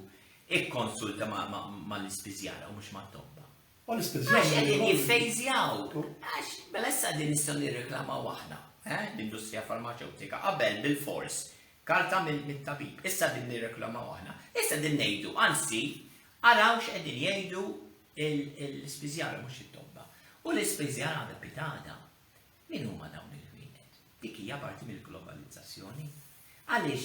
ikkonsulta mal-ispiżjara u mhux mat-tobba. L-ispiżjar. Għax qegħdin jiffejżjaw. Għax mela issa din nistgħu nirreklamaw aħna, l-industrija farmaceutika qabel bil-fors, karta mit-tabib. Issa din nirreklamaw aħna. Issa din ngħidu, anzi, araw x'qegħdin jgħidu l-ispiżjara mhux it-tobba. U l-ispiżjara għadha pitada. Min huma dawn il-ħwienet? Dik hija parti mill-globalizzazzjoni. Għaliex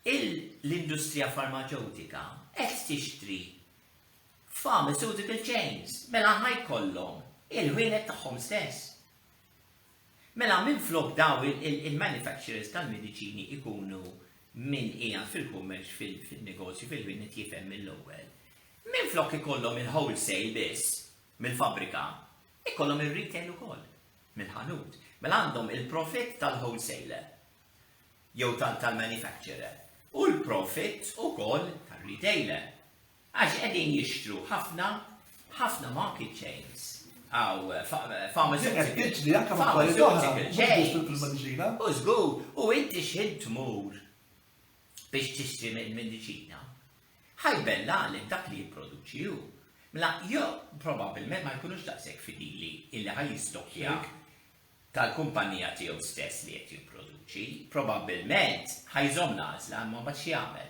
l-industrija farmaceutika qed tixtri pharmaceutical chains mela ħajkollhom il-ħwienet tagħhom stess. Mela minflok daw il-manufacturers tal-mediċini ikunu min qiegħed fil-kummerċ fil-negozju fil-ħwienet jifhem mill-ewwel. Minflok ikollhom il-wholesale biss mill-fabbrika, ikollhom ir-retail ukoll mill-ħanut. Mela għandhom il-profit tal-wholesaler jew tal-manufacturer u l-profit ukoll tal-retailer. Għax qegħdin jixtru ħafna market chains għaw pharmaceutical chains. U żgur, u inti x'int tmur biex tixtri mediċina. Ħajbella għalek dak li jipproduċi hu. Mela, probabbilment ma jkunux daqshekk fidili illi ħajjistokja tal-kumpanija tiegħu stess li qed jipproduċi, probabbilment ħajżomm għażla ma mbagħad x'jagħmel.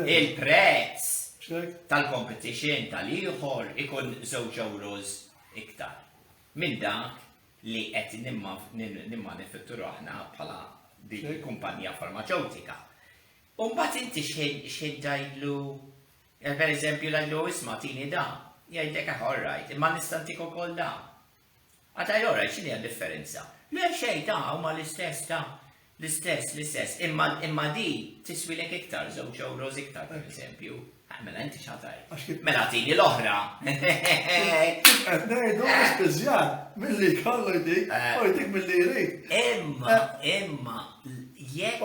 Il-prezz tal-competition tal-ieħor ikun €2 iktar minn dak li qed nimmanifatturu aħna bħala dik kumpanija farmaceutika. U mbagħad inti x'ħed tgħidlu, per eżempju l-għallu isma' tini da, jgħidlek all right, imma nista' ntik ukoll da. Għataj all right, x'inhi differenza? Le xejn ta' huma l-istess l-istess, imma di tiswilek iktar €2 iktar per eżempju. Mela inti x'għataj? Mela tini l-oħra. Qed ngħidu l-ispiżjar milli kollu dik, u dik milli jrid. Imma jekk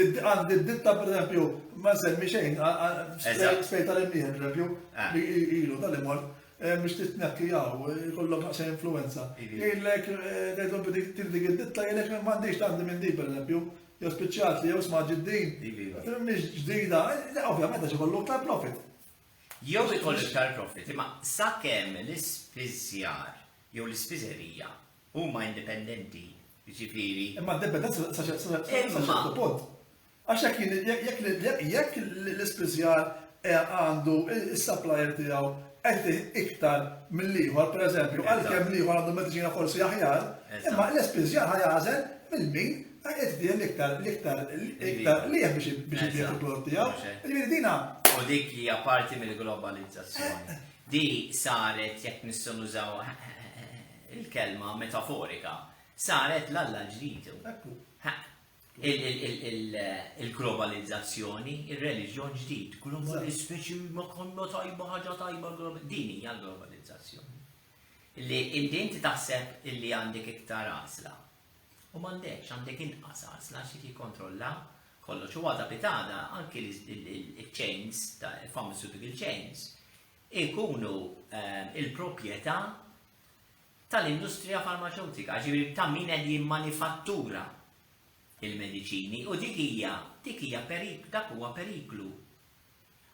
għandi d-ditta per eżempju, ma semmi xejn, spejt tal-imniħen per eżempju, ilu tal-imor, mux titnekkijaw, kollok naqsa influenza. Jillek, għedhom dik id-ditta, jillek mandiġ tandi minn di per eżempju, jew speċjat li jew sma ġiddin. Mniex ġdida, ovvjament għax kollok tal-profit. Jew ikollok tal-profit, imma sakemm l-ispiżjar jew l-ispiżerija huma indipendenti, jiġifieri. Imma d-dependenza sa ċertu punt. Għax jekk l-ispiżjar għandu il-supplier tiegħu qed iktar mill-ieħor, pereżempju, għalkemm l-ieħor għandu mediċina forsi aħjar, imma l-ispiżjar ħajażel mill-min qed l-iktar lieħ biex jibgħet il-prodott tiegħu. Ġifieri dina. U dik hija parti mill-globalizzazzjoni. Di saret jekk nistgħu nużaw il-kelma metaforika, saret l-alla ġdid. Il-globalizzazzjoni, il-reliġjon ġdid, speċi ma konna tajba ħaġa tajba, din hija l-globalizzazzjoni. Li inti taħseb illi għandek iktar għażla. U m'għandekx, għandek inqas għażla xi jikkontrolla kollox. U għadha pitada anke il-chains, il-pharmaceutical chains, ikunu il-proprjetà tal-industrija farmaceutika, ġifieri ta' min qed jimmanifattura il-mediċini u dik hija dak huwa periklu.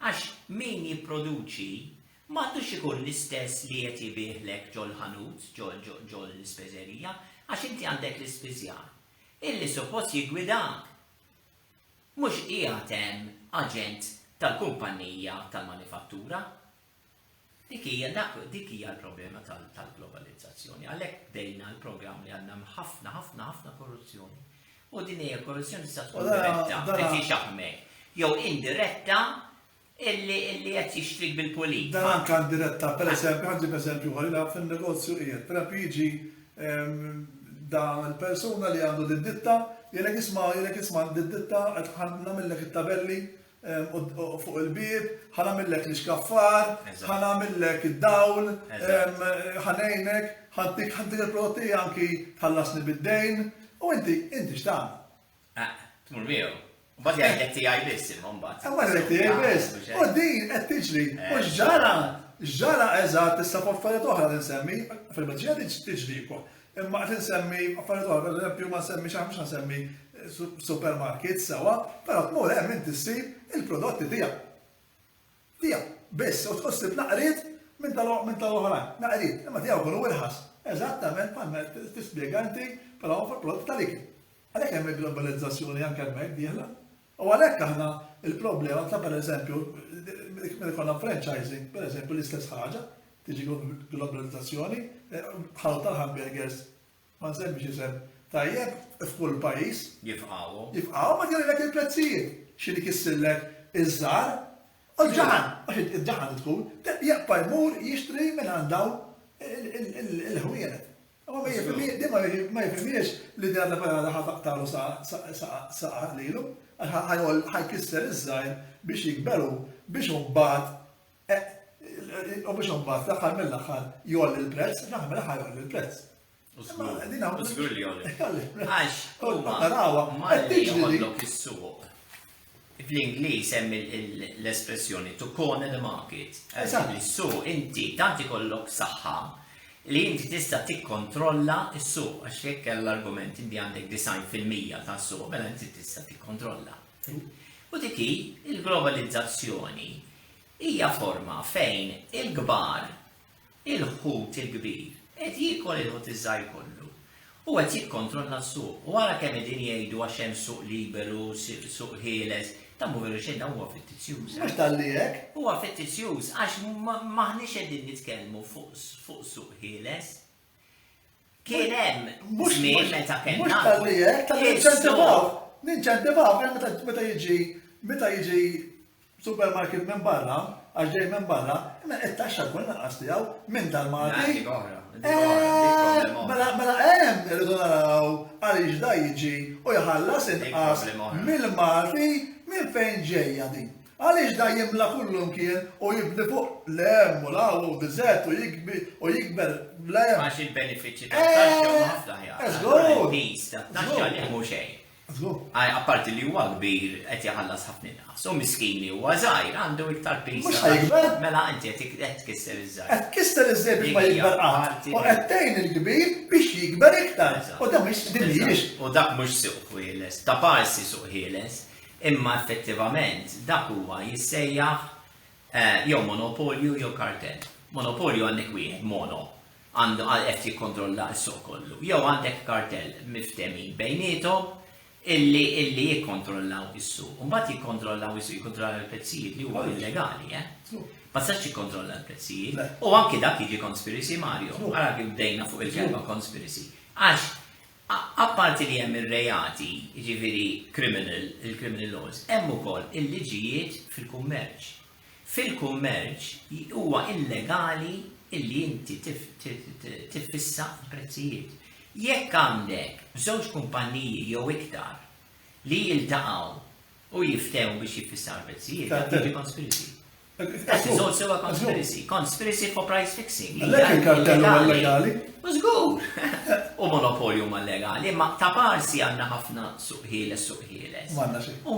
Għax min jipproduċi m'għandux ikun l-istess li qed jibieħlek ġol ħanut, ġol l-ispiżerija, għax inti għandek l-ispiżjar illi suppost jiggwidak. Mhux qiegħed hemm aġent tal-kumpanija tal-manifattura. Dik hija l-problema tal-globalizzazzjoni. Għalhekk bdejna l-programm li għandna ħafna korruzzjoni. U din hija korruzzjoni tista' tkun diretta qed jixaħmek, jew indiretta illi qed jixtrik bil-pulit. Dan anke diretta, pereżempju, ħanġib eżempju ħolina fin-negozju qiegħed. Pereżempju jiġi dan il-persuna li għandu d-ditta, jelek isma' d-ditta qed nagħmellek it-tabelli fuq il-bib, ħanamillek l-iskaffar, ħanamillek id-dawl, ħanejnek, ħantik il-prodotti anki tħallasni bid-dejn, u inti x'tagħmel? Tmur miegħu. Mbagħad jgħidlek tiegħi biss imma mbagħad. Għalek tiegħi biss. U din qed tiġri, u x'ġara eżatt issa f'affarijiet oħra tinsemmi, fil-baġġija tiġri wkoll. Imma qed insemmi affarijiet oħra, pereżempju ma nsemmi mhux nsemmi supermarket sewa, però tmur hemm inti ssib il-prodotti tiegħek. Tiegħek biss, u tħossib naqrid minn tal-oħrajn. Naqrid, imma tiegħu kollu irħas. Eżattament bħalma tispjega inti però fil-prodotti tal-ikel. Għalhekk hemm il-globalizzazzjoni anke hemmhekk dieħla. U għalhekk aħna il-problema ta' pereżempju meta ikollna franchising, pereżempju l-istess ħaġa, tiġi globalizzazzjoni, ħalu tal-hamburgers, ma nsemmix isem tajjeb f'kull pajjiż. Jifqgħu. Jifqgħu ma jgħidlek il-prezzijiet. X'inhi kissillek iż-żgħar u l-ġaħan. Għax id-ġaħan tkun jaqpa jmur jixtri minn għandaw il-ħwienet. Ma jifhimiex li din għandha ħataqtalu saqa lilu, ħajkisser iż-żgħir biex jikberu biex mbagħad l-aħħar mill-aħħar jolli l-prezz, l-aħħar mill-aħħar jolli l-prezz. Żgur li jolli. Għax huma jgħidlok is-suq. Fl-Ingliż hemm l-espressjoni to corner the market. Is-suq inti tant ikollok saħħa li inti tista' tikkontrolla s-suq għax jekk l-argument inti għandek 90% tas-suq mela inti tista' tikkontrolla. U dik il-globalizzazzjoni hija forma fejn il-kbar, il-ħut il-kbir, qed jiekol il-ħut iż-żgħir kollu. U qed jikkontrolla s-suq. U wara kemm qegħdin jgħidu għax hemm suq liberu, suq ħieles, ta' mu veru xejn huwa fittizjuż. Mhux tal-li hekk. Huwa fittizjuż għax maħniex qegħdin nitkellmu fuq suq ħieles. Kien hemm żmien meta kellna. Mhux tal-li hekk, ninċentivaw meta jiġi supermarket minn barra, għax ġej minn barra, imma it-taxxa tkun naqas tiegħu minn tal-Malti. Mela hemm irridu naraw għaliex da jiġi u jħallas inqas mill-Malti minn fejn ġejja din. Għaliex da jimla kullum kien u jibdi fuq l-hemm u l-għaw u biżett u jikber l-hemm. Għax il-benefiċċji tat-taxxa huma ħafna ħjar. Il-pis tat-taxxa li mhu xejn. Apparti li huwa kbir qed jaħallas ħafna inqas. U miskini huwa żgħir għandu iktar pis. Mhux ħajkber. Mela inti qed tkisser iż-żgħir. Qed tkisser iż-żgħir biex ma jikber qatt. U qed tgħin il-kbir biex jikber iktar. U dak mhux din mhijiex. U dak mhux suq ħieles, ta' parsi suq ħieles, imma effettivament dak huwa jissejjaħ jew monopolju jew kartell. Monopolju għandek wieħed mono għandu qed jikkontrolla s-suq kollu. Jew għandek kartell miftemin bejniethom illi jikkontrollaw is-suq. Mbagħad jikkontrollaw is-suq, jikkontrollaw il-prezzijiet li huwa illegali, Ma sax jikkontrolla l-prezzijiet. U anke dak jiġi conspiracy, Mario. Ara kif bdejna fuq il-kelma conspiracy. Għax apparti li hemm ir-rejati, jiġifieri il-criminal laws, hemm ukoll il-liġijiet fil-kummerċ. Fil-kummerċ huwa illegali illi inti tiffissa l-prezzijiet. Jekk għandek żewġ kumpanniji jew iktar li jiltaqgħu u jiftehmu biex jiffissaw prezzijiet, tiġi conspiracy. That is also a conspiracy. Conspiracy for price fixing. Għalhekk il-kartell huwa legali. Żgur. U monopolju huma legali, ma ta' parsi għandna ħafna suq ħieles. M'għandna xejn. U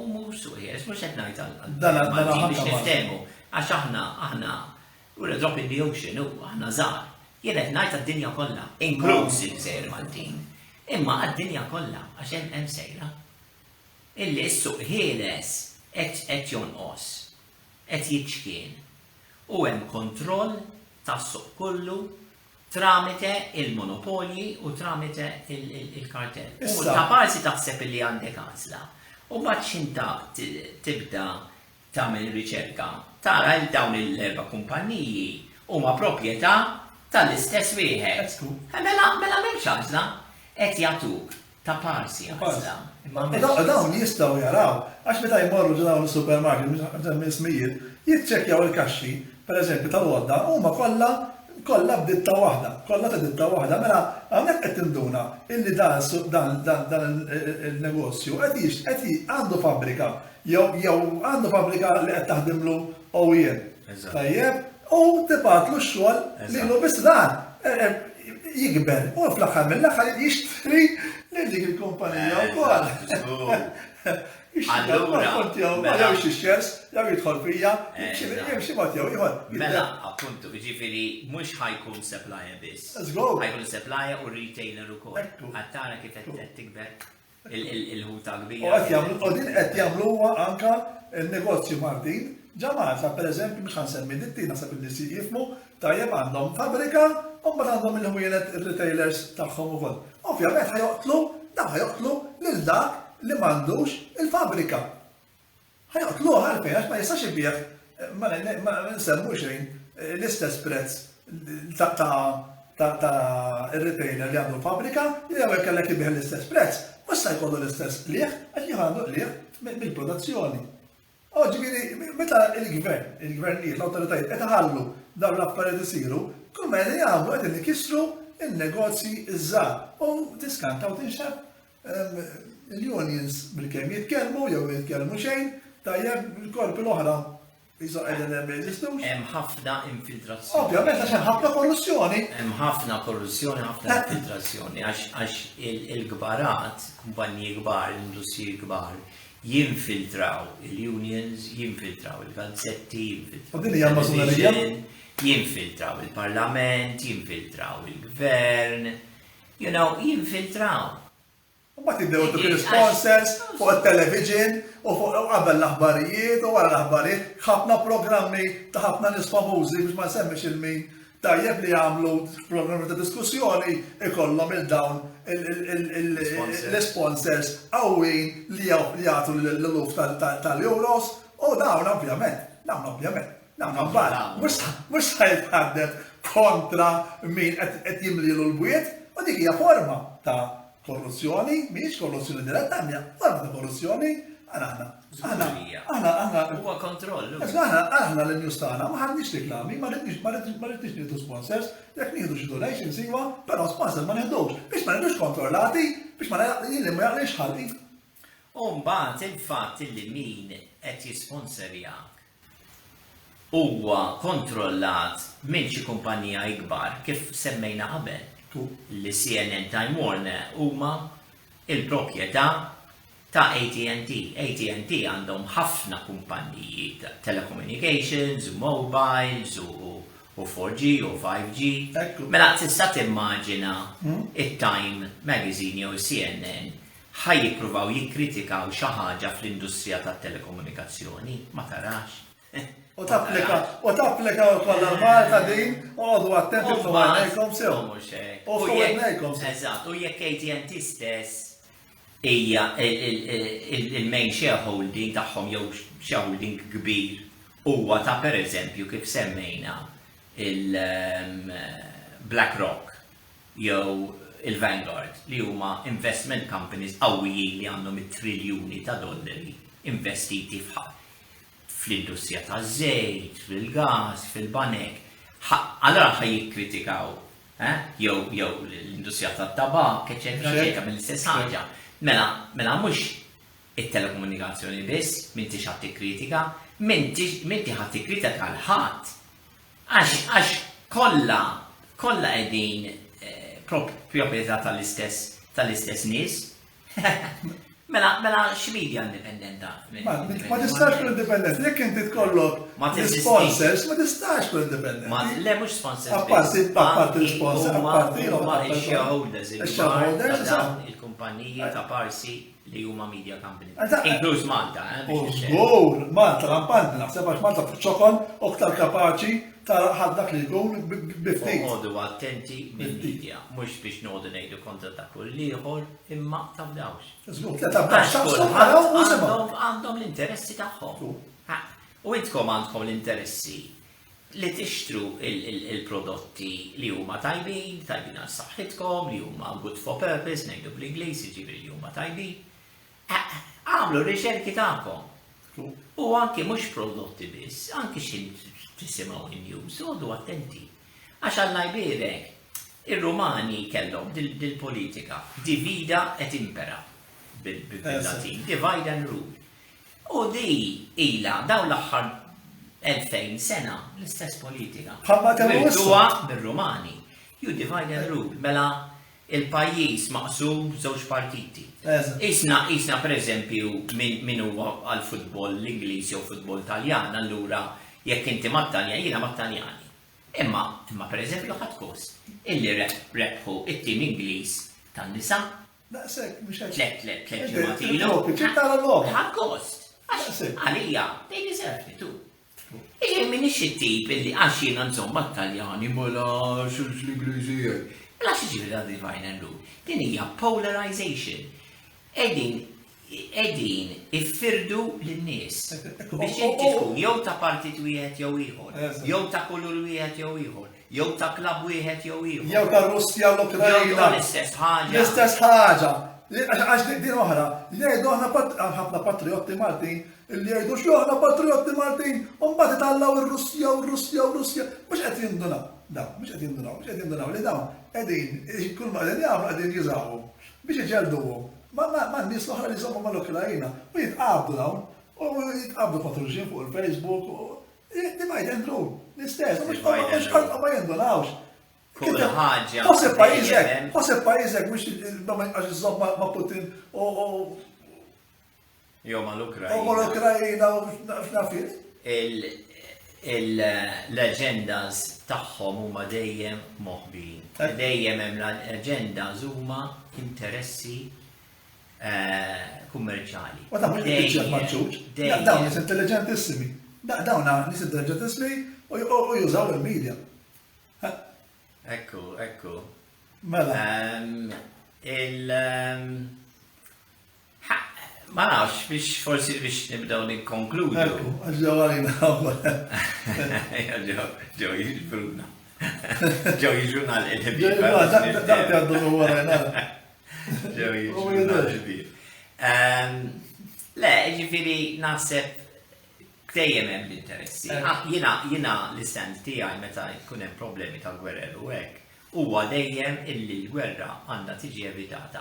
mhux suq ħieles, mhux qed ngħid għal biex niftehmu għax aħna ura drop in the ocean aħna żgħar. Jien qed ngħid għad-dinja kollha, inkluż il-Gżejjer Maltin. Imma għad-dinja kollha għax hemm sejra. Illi s-suq ħieles qed jonqos, qed jiċkien. u hemm kontroll tas-suq kollu tramite il-monopoli u tramite il-kartell. U ta' parsi taħseb li għandek għażla. U mbagħad x'inta tibda tagħmel riċerka tara l dawn il-erba' kumpaniji huma proprjetà tal-istess wieħed. Mela m'hemmx għażla qed jagħtuk ta' parsi għażla. Dawn jistgħu jaraw, għax meta jmorru dawn is-supermarket minn smijiet, jiċċekkjaw il-kaxxi, pereżempju tal-għodda, huma kollha b'ditta waħda, kollha ta' ditta waħda, mela hawnhekk qed tinduna illi dan il-negozju qed għandu fabbrika jew għandu fabbrika li qed taħdimlu OEM. Tajjeb, u tibgħatlu x-xogħol li lu biss dan jikber u fl-aħħar mill-aħħar jixtri lil dik il-kumpanija wkoll. Allura, jew xi shares, jew jidħol fija, xi mod jew ieħor. Mela, appuntu, jiġifieri mhux ħajkun supplier biss. Ħajkun supplier u retailer ukoll. Għattara kif qed tikber il-ħuta kbira. U din qed jagħmluha anke n-negozju Martin ġamata, pereżempju mhux ħansemmi ditti naħseb li jifhmu tajjeb għandhom fabbrika u mbagħad għandhom il-ħwienet retailers tagħhom ukoll. Ovvjament ħajoqtlu lil dak li m'għandux il-fabbrika. Ħajoqtlu għalfejn għax ma jistax ibih ma nsemmu xejn l-istess prezz ta' ir-retailer li għandu fabbrika li jew kellek ibih l-istess prezz, ma sta jkollu l-istess liħ għax jieħdu liħ mill-produzzjoni. Ġifieri meta il-gvernijiet, l-awtoritajiet qed iħallu dawn l-affarijiet isiru, kull ma jagħmlu qed ikissru n-negozji iż-żgħar u tiskantaw tinxab il-unions bil-kemm jitkellmu jew jitkellmu xejn, tajjeb il-korpi l-oħra jiżgħu qegħdin jeżistux. Hemm ħafna infiltrazzjoni. Ovvjament għax hemm ħafna korruzzjoni. Hemm ħafna korruzzjoni, ħafna infiltrazzjoni għax il-kbarat, kumpaniji kbar, l-industriji kbar, jinfiltraw il-unions, jinfiltraw il-gazzetti, jinfiltraw il-parlament, jinfiltraw il-gvern, jinfiltraw. U ma tibdew il-sponsors fuq il-television u fuq qabel l-aħbarijiet u wara l-aħbarijiet ħafna programmi ta' ħafna nies famużi biex ma semmix il-min tajjeb li jagħmlu programmi ta' diskussjoni ikollhom il-dawn l-sponsors qawwin li jagħtu l-luf tal-euros u dawn ovvjament mhux ħajtħaddet kontra min qed jimlilu l-bwiet u dik hija forma ta' korruzzjoni, mhix korruzzjoni diretta, hija forma ta' korruzzjoni huwa kontroll. Aħna l-news tagħna ma ħadniex riklami, ma rridniex nieħdu sponsors, jekk nieħdu xi donations iva, però sponsors ma nieħdux, biex ma nieħdux kontrollati, biex ma jaqlix ħalli. U mbagħad il-fatt li min qed jisponsorjak huwa kontrollat minn xi kumpanija ikbar kif semmejna qabel. Li CNN Time Warner huma il-proprjetà ta' AT&T. AT&T għandhom ħafna kumpaniji ta' telecommunications, mobiles, u 4G u 5G. Mela tista' timmaġina it-Time Magazine jew CNN ħaj jippruvaw jikkritikaw xi ħaġa fl-industrija tat-telekomunikazzjoni, ma tarax. U tapplika kollha l-Malta din, għodu attenti f-għajnejkom sew. U f-għajnejkom sew. Eżatt, u jekk AT&T stess hija il-main shareholding tagħhom jew shareholding kbir huwa ta' pereżempju kif semmejna il-BlackRock jew il-Vanguard li huma investment companies qawwijin li għandhom it-triljuni ta' dollari investiti fl-industrija ta' żejt, fil-gas, fil-banek. Allora ħaj jikkritikaw, jew l-industrija tat tabak, eċetera, mill-istess ħaġa. Mela mhux it-telekomunikazzjoni biss, minti ħadd tikkritika, minti ħadd tikkritika l-ħadd. Għax kollha qegħdin proprjetà tal-istess nies. Mela x'medja indipendenta? Ma tistax tkun indipendenti, jekk inti tkollok sponsors, ma tistax tkun indipendenti. Le mhux sponsors. Apparti l-sponsors, apparti huma x-shareholders il-kumpaniji ta' parsi li huma media company. Eżatt. Inkluż Malta, biex nifhem. Użgur, Malta rampanti naħseb għax Malta fċokon aktar kapaċi ta' ħaddak li jkun biftit. Għodu attenti mill-media, mhux biex noqogħdu ngħidu kontra ta' kull ieħor, imma tabdawx. Żgur, ta' Għax b'daċċa kulħadd għandhom l-interessi tagħhom. U intkom għandkom l-interessi li tixtru il-prodotti li huma tajbin għal saħħitkom, li huma good for purpose, ngħidu bl-Ingliż, jiġifieri li huma tajbin. Għamlu riċerki tagħkom. U anke mhux prodotti biss, anke xi tisimgħu in-news, għodu attenti. Għax għall-Iberiek, ir-Rumani kellhom dil-politika, divida et impera bil-Latin, divide and rule. U di ila dawn l-aħħar 2000 sena l-istess politika. Wirduha mir-Rumani. You divide and rule. Mela il-pajjiż maqsum żewġ partiti. Isna pereżempju min huwa għall-futbol l-Ingliż jew futbol Taljan, allura jekk inti mat-Taljan jiena mat-Taljani. Imma pereżempju ħadd kost illi rebħu it-tim Ingliż tan-nisa. Daqshekk mhux hekk. Tlet ġimgħat ħadd kost. Għalija, they deserve it too. Minix it-tip illi għax jiena nżomma Taljani mela l-Ingliżijiet. Mela xieġifieri da divine and rule. Din hija polarization. Qegħdin iffirdu lin-nies. Biex inti tkun jew ta' partit wieħed jew ieħor, jew ta' kulur wieħed jew ieħor, jew ta' klabb wieħed jew ieħor. Jew ta' Russja l-Ukrajna. L-istess ħaġa. L-istess ħaġa. Għax din oħra, li jgħidu ħafna patriotti Maltin, li jgħidu x'joħna patriotti Maltin, u mbagħad itallaw ir-Russja u r-Russja u r-Russja. Mhux qed jindunaw. Mhux qed jindunaw li dawn qegħdin kull ma qegħdin jagħmlu qegħdin jiżgħu biex iġelduhom. Ma n-nies l-oħra li jżommu mal-Ukrajna u jitqabdu dawn, u jitqabdu patruġin fuq il-Facebook u divide and rule. L-istess, ma jindunawx. Kull ħaġa. Ħoseb pajjiżek mhux għax iżomm ma' Putin u jew mal-Ukrajna. U mal-Ukrajna u f'nafin. L-agendas tagħhom huma dejjem moħbin. Dejjem hemm l-agendas huma interessi kummerċjali. Ma ta' mhux biċċet maċċuġ. Dawn nies intelligentissimi. Dawn nies intelligentissimi u jużaw il-medja. Ekku. Mela. Ma nafx biex forsi biex nibdew nikkonkludu. Ekku, ġew għalina. Ġew jiġbruna. Ġew jiġbruna l-ħbib. Dak jgħaddu għarajna. Ġew jiġbruna l-ħbib. Le, ġifiri naħseb dejjem hemm l-interessi. Jiena l-istent tiegħi meta jkun hemm problemi tal-gwerer u hekk huwa dejjem illi l-gwerra għandha tiġi evitata.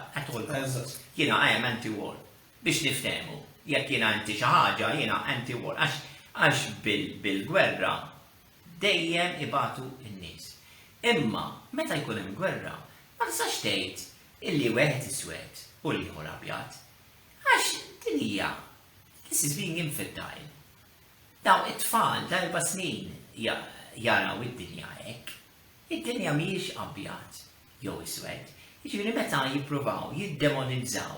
Jiena I am anti-war biex niftehmu. Jekk jiena anti xi ħaġa, jiena anti-war għax bil-gwerra dejjem ibatu n-nies. Imma meta jkun hemm gwerra, ma tistax tgħid illi wieħed iswed u l-ieħor abjad. Għax din hija this is being infantile. Daw it-tfal ta' 4 snin jaraw id-dinja hekk. Id-dinja mhijiex abjad jew iswed. Jiġifieri meta jippruvaw jiddemonizzaw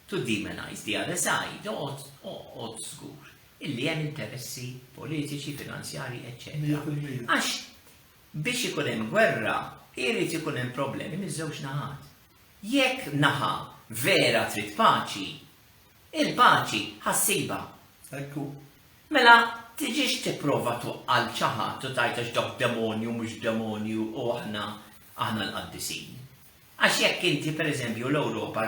to demonize the other side, oqgħod żgur illi hemm interessi politiċi, finanzjarji, eċċetera. Għax biex ikun hemm gwerra, irid ikun hemm problemi miż-żewġ naħat. Jekk naħa vera trid paċi, il-paċi ħassiba. Ekku. Mela, tiġix tipprova tuqqal xi ħadd u tgħid dak demonju mhux demonju u aħna l-qaddisin. Għax jekk inti pereżempju l-Ewropa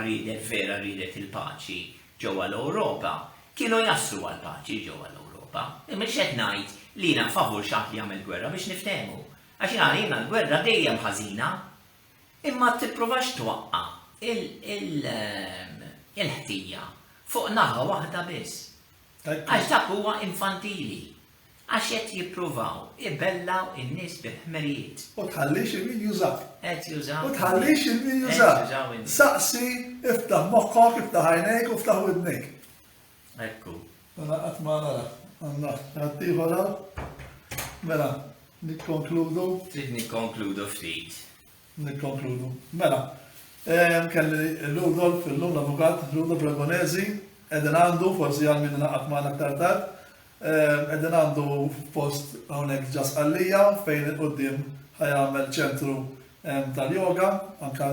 vera ridet il-paċi ġewwa l-Ewropa, kienu jaslu għal paċi ġewwa l-Ewropa. Imma qed ngħid li jiena favur xaħat li jagħmel gwerra biex niftehmu. Għax jiena l-gwerra dejjem ħażina, imma tippruvax twaqqa il-ħtija fuq naħa waħda biss. Għax dak huwa infantili. Għax qed jippruvaw ibellaw in-nies bil-ħmerijiet. U tħallix il-min jużak. Qed jużaw. U tħallix il-min jużak. Saqsi, iftaħ moħħok, iftaħ għajnejk u iftaħ widnejk. Ekku. Mela qatt ma nara. Għandna ħaddieħor għal. Mela, nikkonkludu. Trid nikkonkludu ftit. Nikkonkludu. Mela, Kelli Rudolf, l-avukat, Rudolf Ragonesi, edin għandu, forsi għal minn naqaq ma' aktar tard, edin għandu post għonek ġas għallija, fejn il-qoddim ħajamel ċentru tal-yoga, anka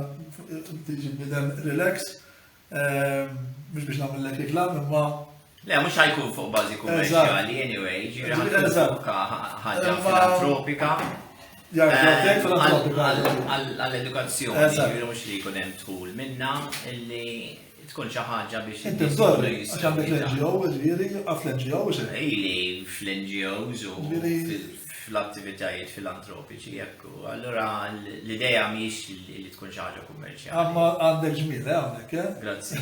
tiġi bidem relax, biex namillek iklam, imma Le, mux ħajkun fuq bazi kummerċjali, anyway, ġiri ħajkun fuq ħagġa filantropika. Għall-edukazzjoni, ġiri mux li jkun hemm tħul minna, illi tkun xi ħaġa biex. Inti bżorri, għax għandek l-NGO, ġiri, għaf l-NGO, Ili fl-NGOs u fl-attivitajiet filantropiċi, jekku. Allora, l-ideja miex li tkun xi ħaġa kummerċjali. Għamma għandek ġmila, għandek, Grazzi.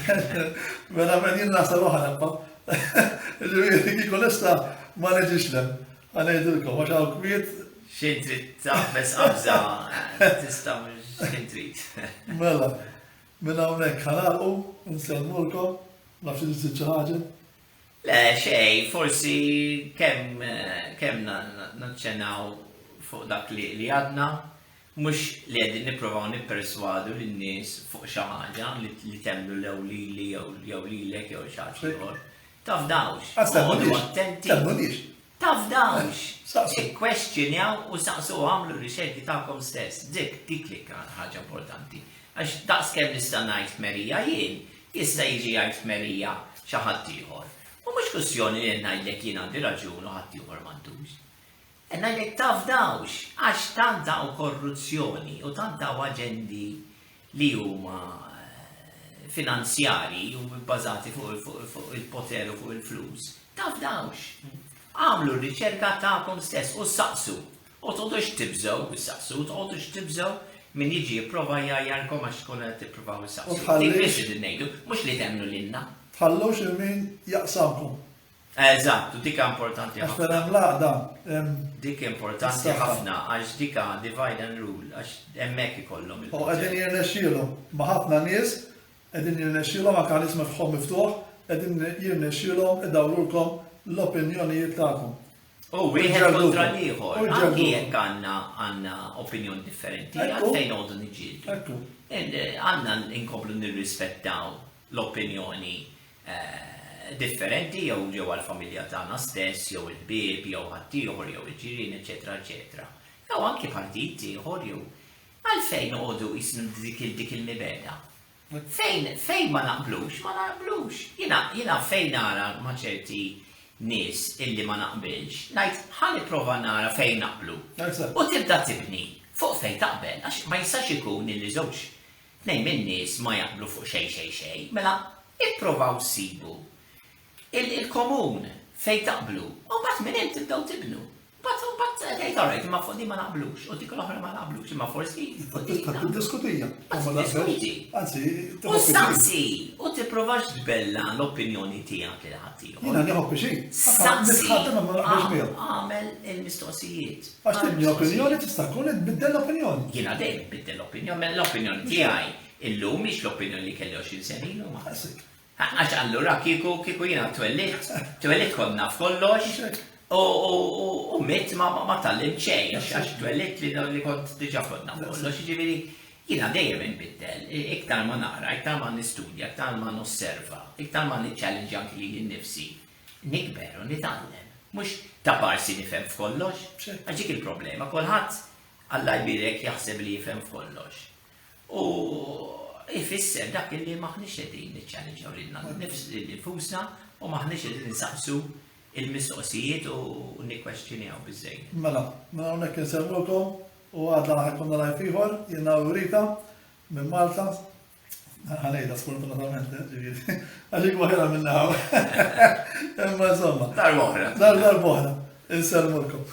Mela men jinn nasa roħa nabba. Ġiri, kikun esta ma neġiġ lem. Għanajdilkom, għax għaw kwiet. Xintrit taħbes qabza, tista mux xintrit. Mela, minna unnek ħanalqu, nselmulkom, nafx nizid ċaħġa. Le, xej, forsi kem naċċenaw fuq dak li għadna, mux li għedin niprofaw nipperswadu l-nis fuq xaħġa li temlu l-ewlili jew lilek jew xaħġa. Taf dawx. Taf dawx. Ikkwestjonjaw u saqsu għamlu riċerki ta'kom stess. Dik li kan ħaġa importanti. Għax daqs kemm nista' ngħid Merija jien, jista' jiġi jgħid Merija xi ħadd ieħor. U mhux kwestjoni li ngħidlek jien għandi raġun u ħadd ieħor m'għandux. Ngħidlek taf dawx għax tant hawn korruzzjoni u tant hawn aġendi li huma finanzjari u bbażati fuq il-poter u fuq il-flus. Taf dawx. Għamlu r-riċerka ta'kom stess u s-saqsu. U tgħodux tibżgħu bis-saqsu, u tgħodux tibżgħu min jiġi jipprova jgħajjarkom għax tkun qed tippruvaw is-saqsu. Dik biex ngħidu, mhux li temnu lilna. Tħallux il-min jaqsamkom. Eżatt, dik importanti ħafna. Għax hemm laqda. Dik importanti ħafna għax dika divide and rule għax hemmhekk ikollhom U qegħdin jirnexxielhom ma' ħafna nies, qegħdin jirnexxielhom anke għal isma' fħom miftuħ, qegħdin jirnexxielhom idawrulkom l-opinjonijiet tagħkom. U wieħed kontra l-ieħor, anki jekk għandna opinjoni differenti, għalfejn għodu niġġieldu. Għandna inkomplu nirrispettaw l-opinjoni differenti jew ġew għall-familja tagħna stess, jew il-ħbieb, jew ħaddieħor, jew il-ġirien, eċetera, eċetera. Jew anke partit ieħor jew għalfejn għodu jisnu dik il-mibeda. Fejn ma naqblux, ma naqblux. Jiena fejn nara ma' ċerti nies illi ma naqbilx, ngħid ħalli prova nara fejn naqblu. U tibda tibni fuq fejn taqbel, għax ma jistax ikun illi żewġ tnejn min-nies ma jaqblu fuq xejn, mela ipprovaw sibu il-komun fejn taqblu, u mbagħad minn hemm tibdew tibnu. Mbagħad tgħid alright, imma fuq din ma naqblux, u dik l-oħra ma naqblux, imma forsi fuq din. Diskutija. Diskuti. Anzi, u staqsi, u tipprovax tbella l-opinjoni tiegħek li ħadd ieħor. Jiena nieħu bixi. Staqsi. Għamel il-mistoqsijiet. Għax tibni opinjoni tista' tkun tbiddel l-opinjoni. Jiena dejjem biddel l-opinjoni, l-opinjoni tiegħi illum mhix l-opinjoni li kelli 20 sena ilu ma. Għax allura kieku jiena twellit konna f'kollox. U mitt ma tal-lim xejn, għax twellit li kont diġà konna kollox, ġifieri jiena dejjem inbiddel, iktar ma naqra, iktar ma nistudja, iktar ma nosserva, iktar ma niċċallenġi anki li nnifsi. Nikber u nitgħallem, mhux ta' parsi nifhem f'kollox, għax dik il-problema, kulħadd Alla jbirek jaħseb li jifhem f'kollox. U ifisser dak li maħniex qegħdin niċċallenġaw lilna nifusna u maħniex qegħdin nisaqsu il-mistoqsijiet u nikkwestjonjaw biżejjed. Mela hawnhekk insemmulkom u għadna ħajkun lajf ieħor jiena u Rita minn Malta. Ħanejda sfortunatament, ġifieri. Għaxik waħda minna. Imma insomma. Dar oħra. Dar oħra. Insemmulkom.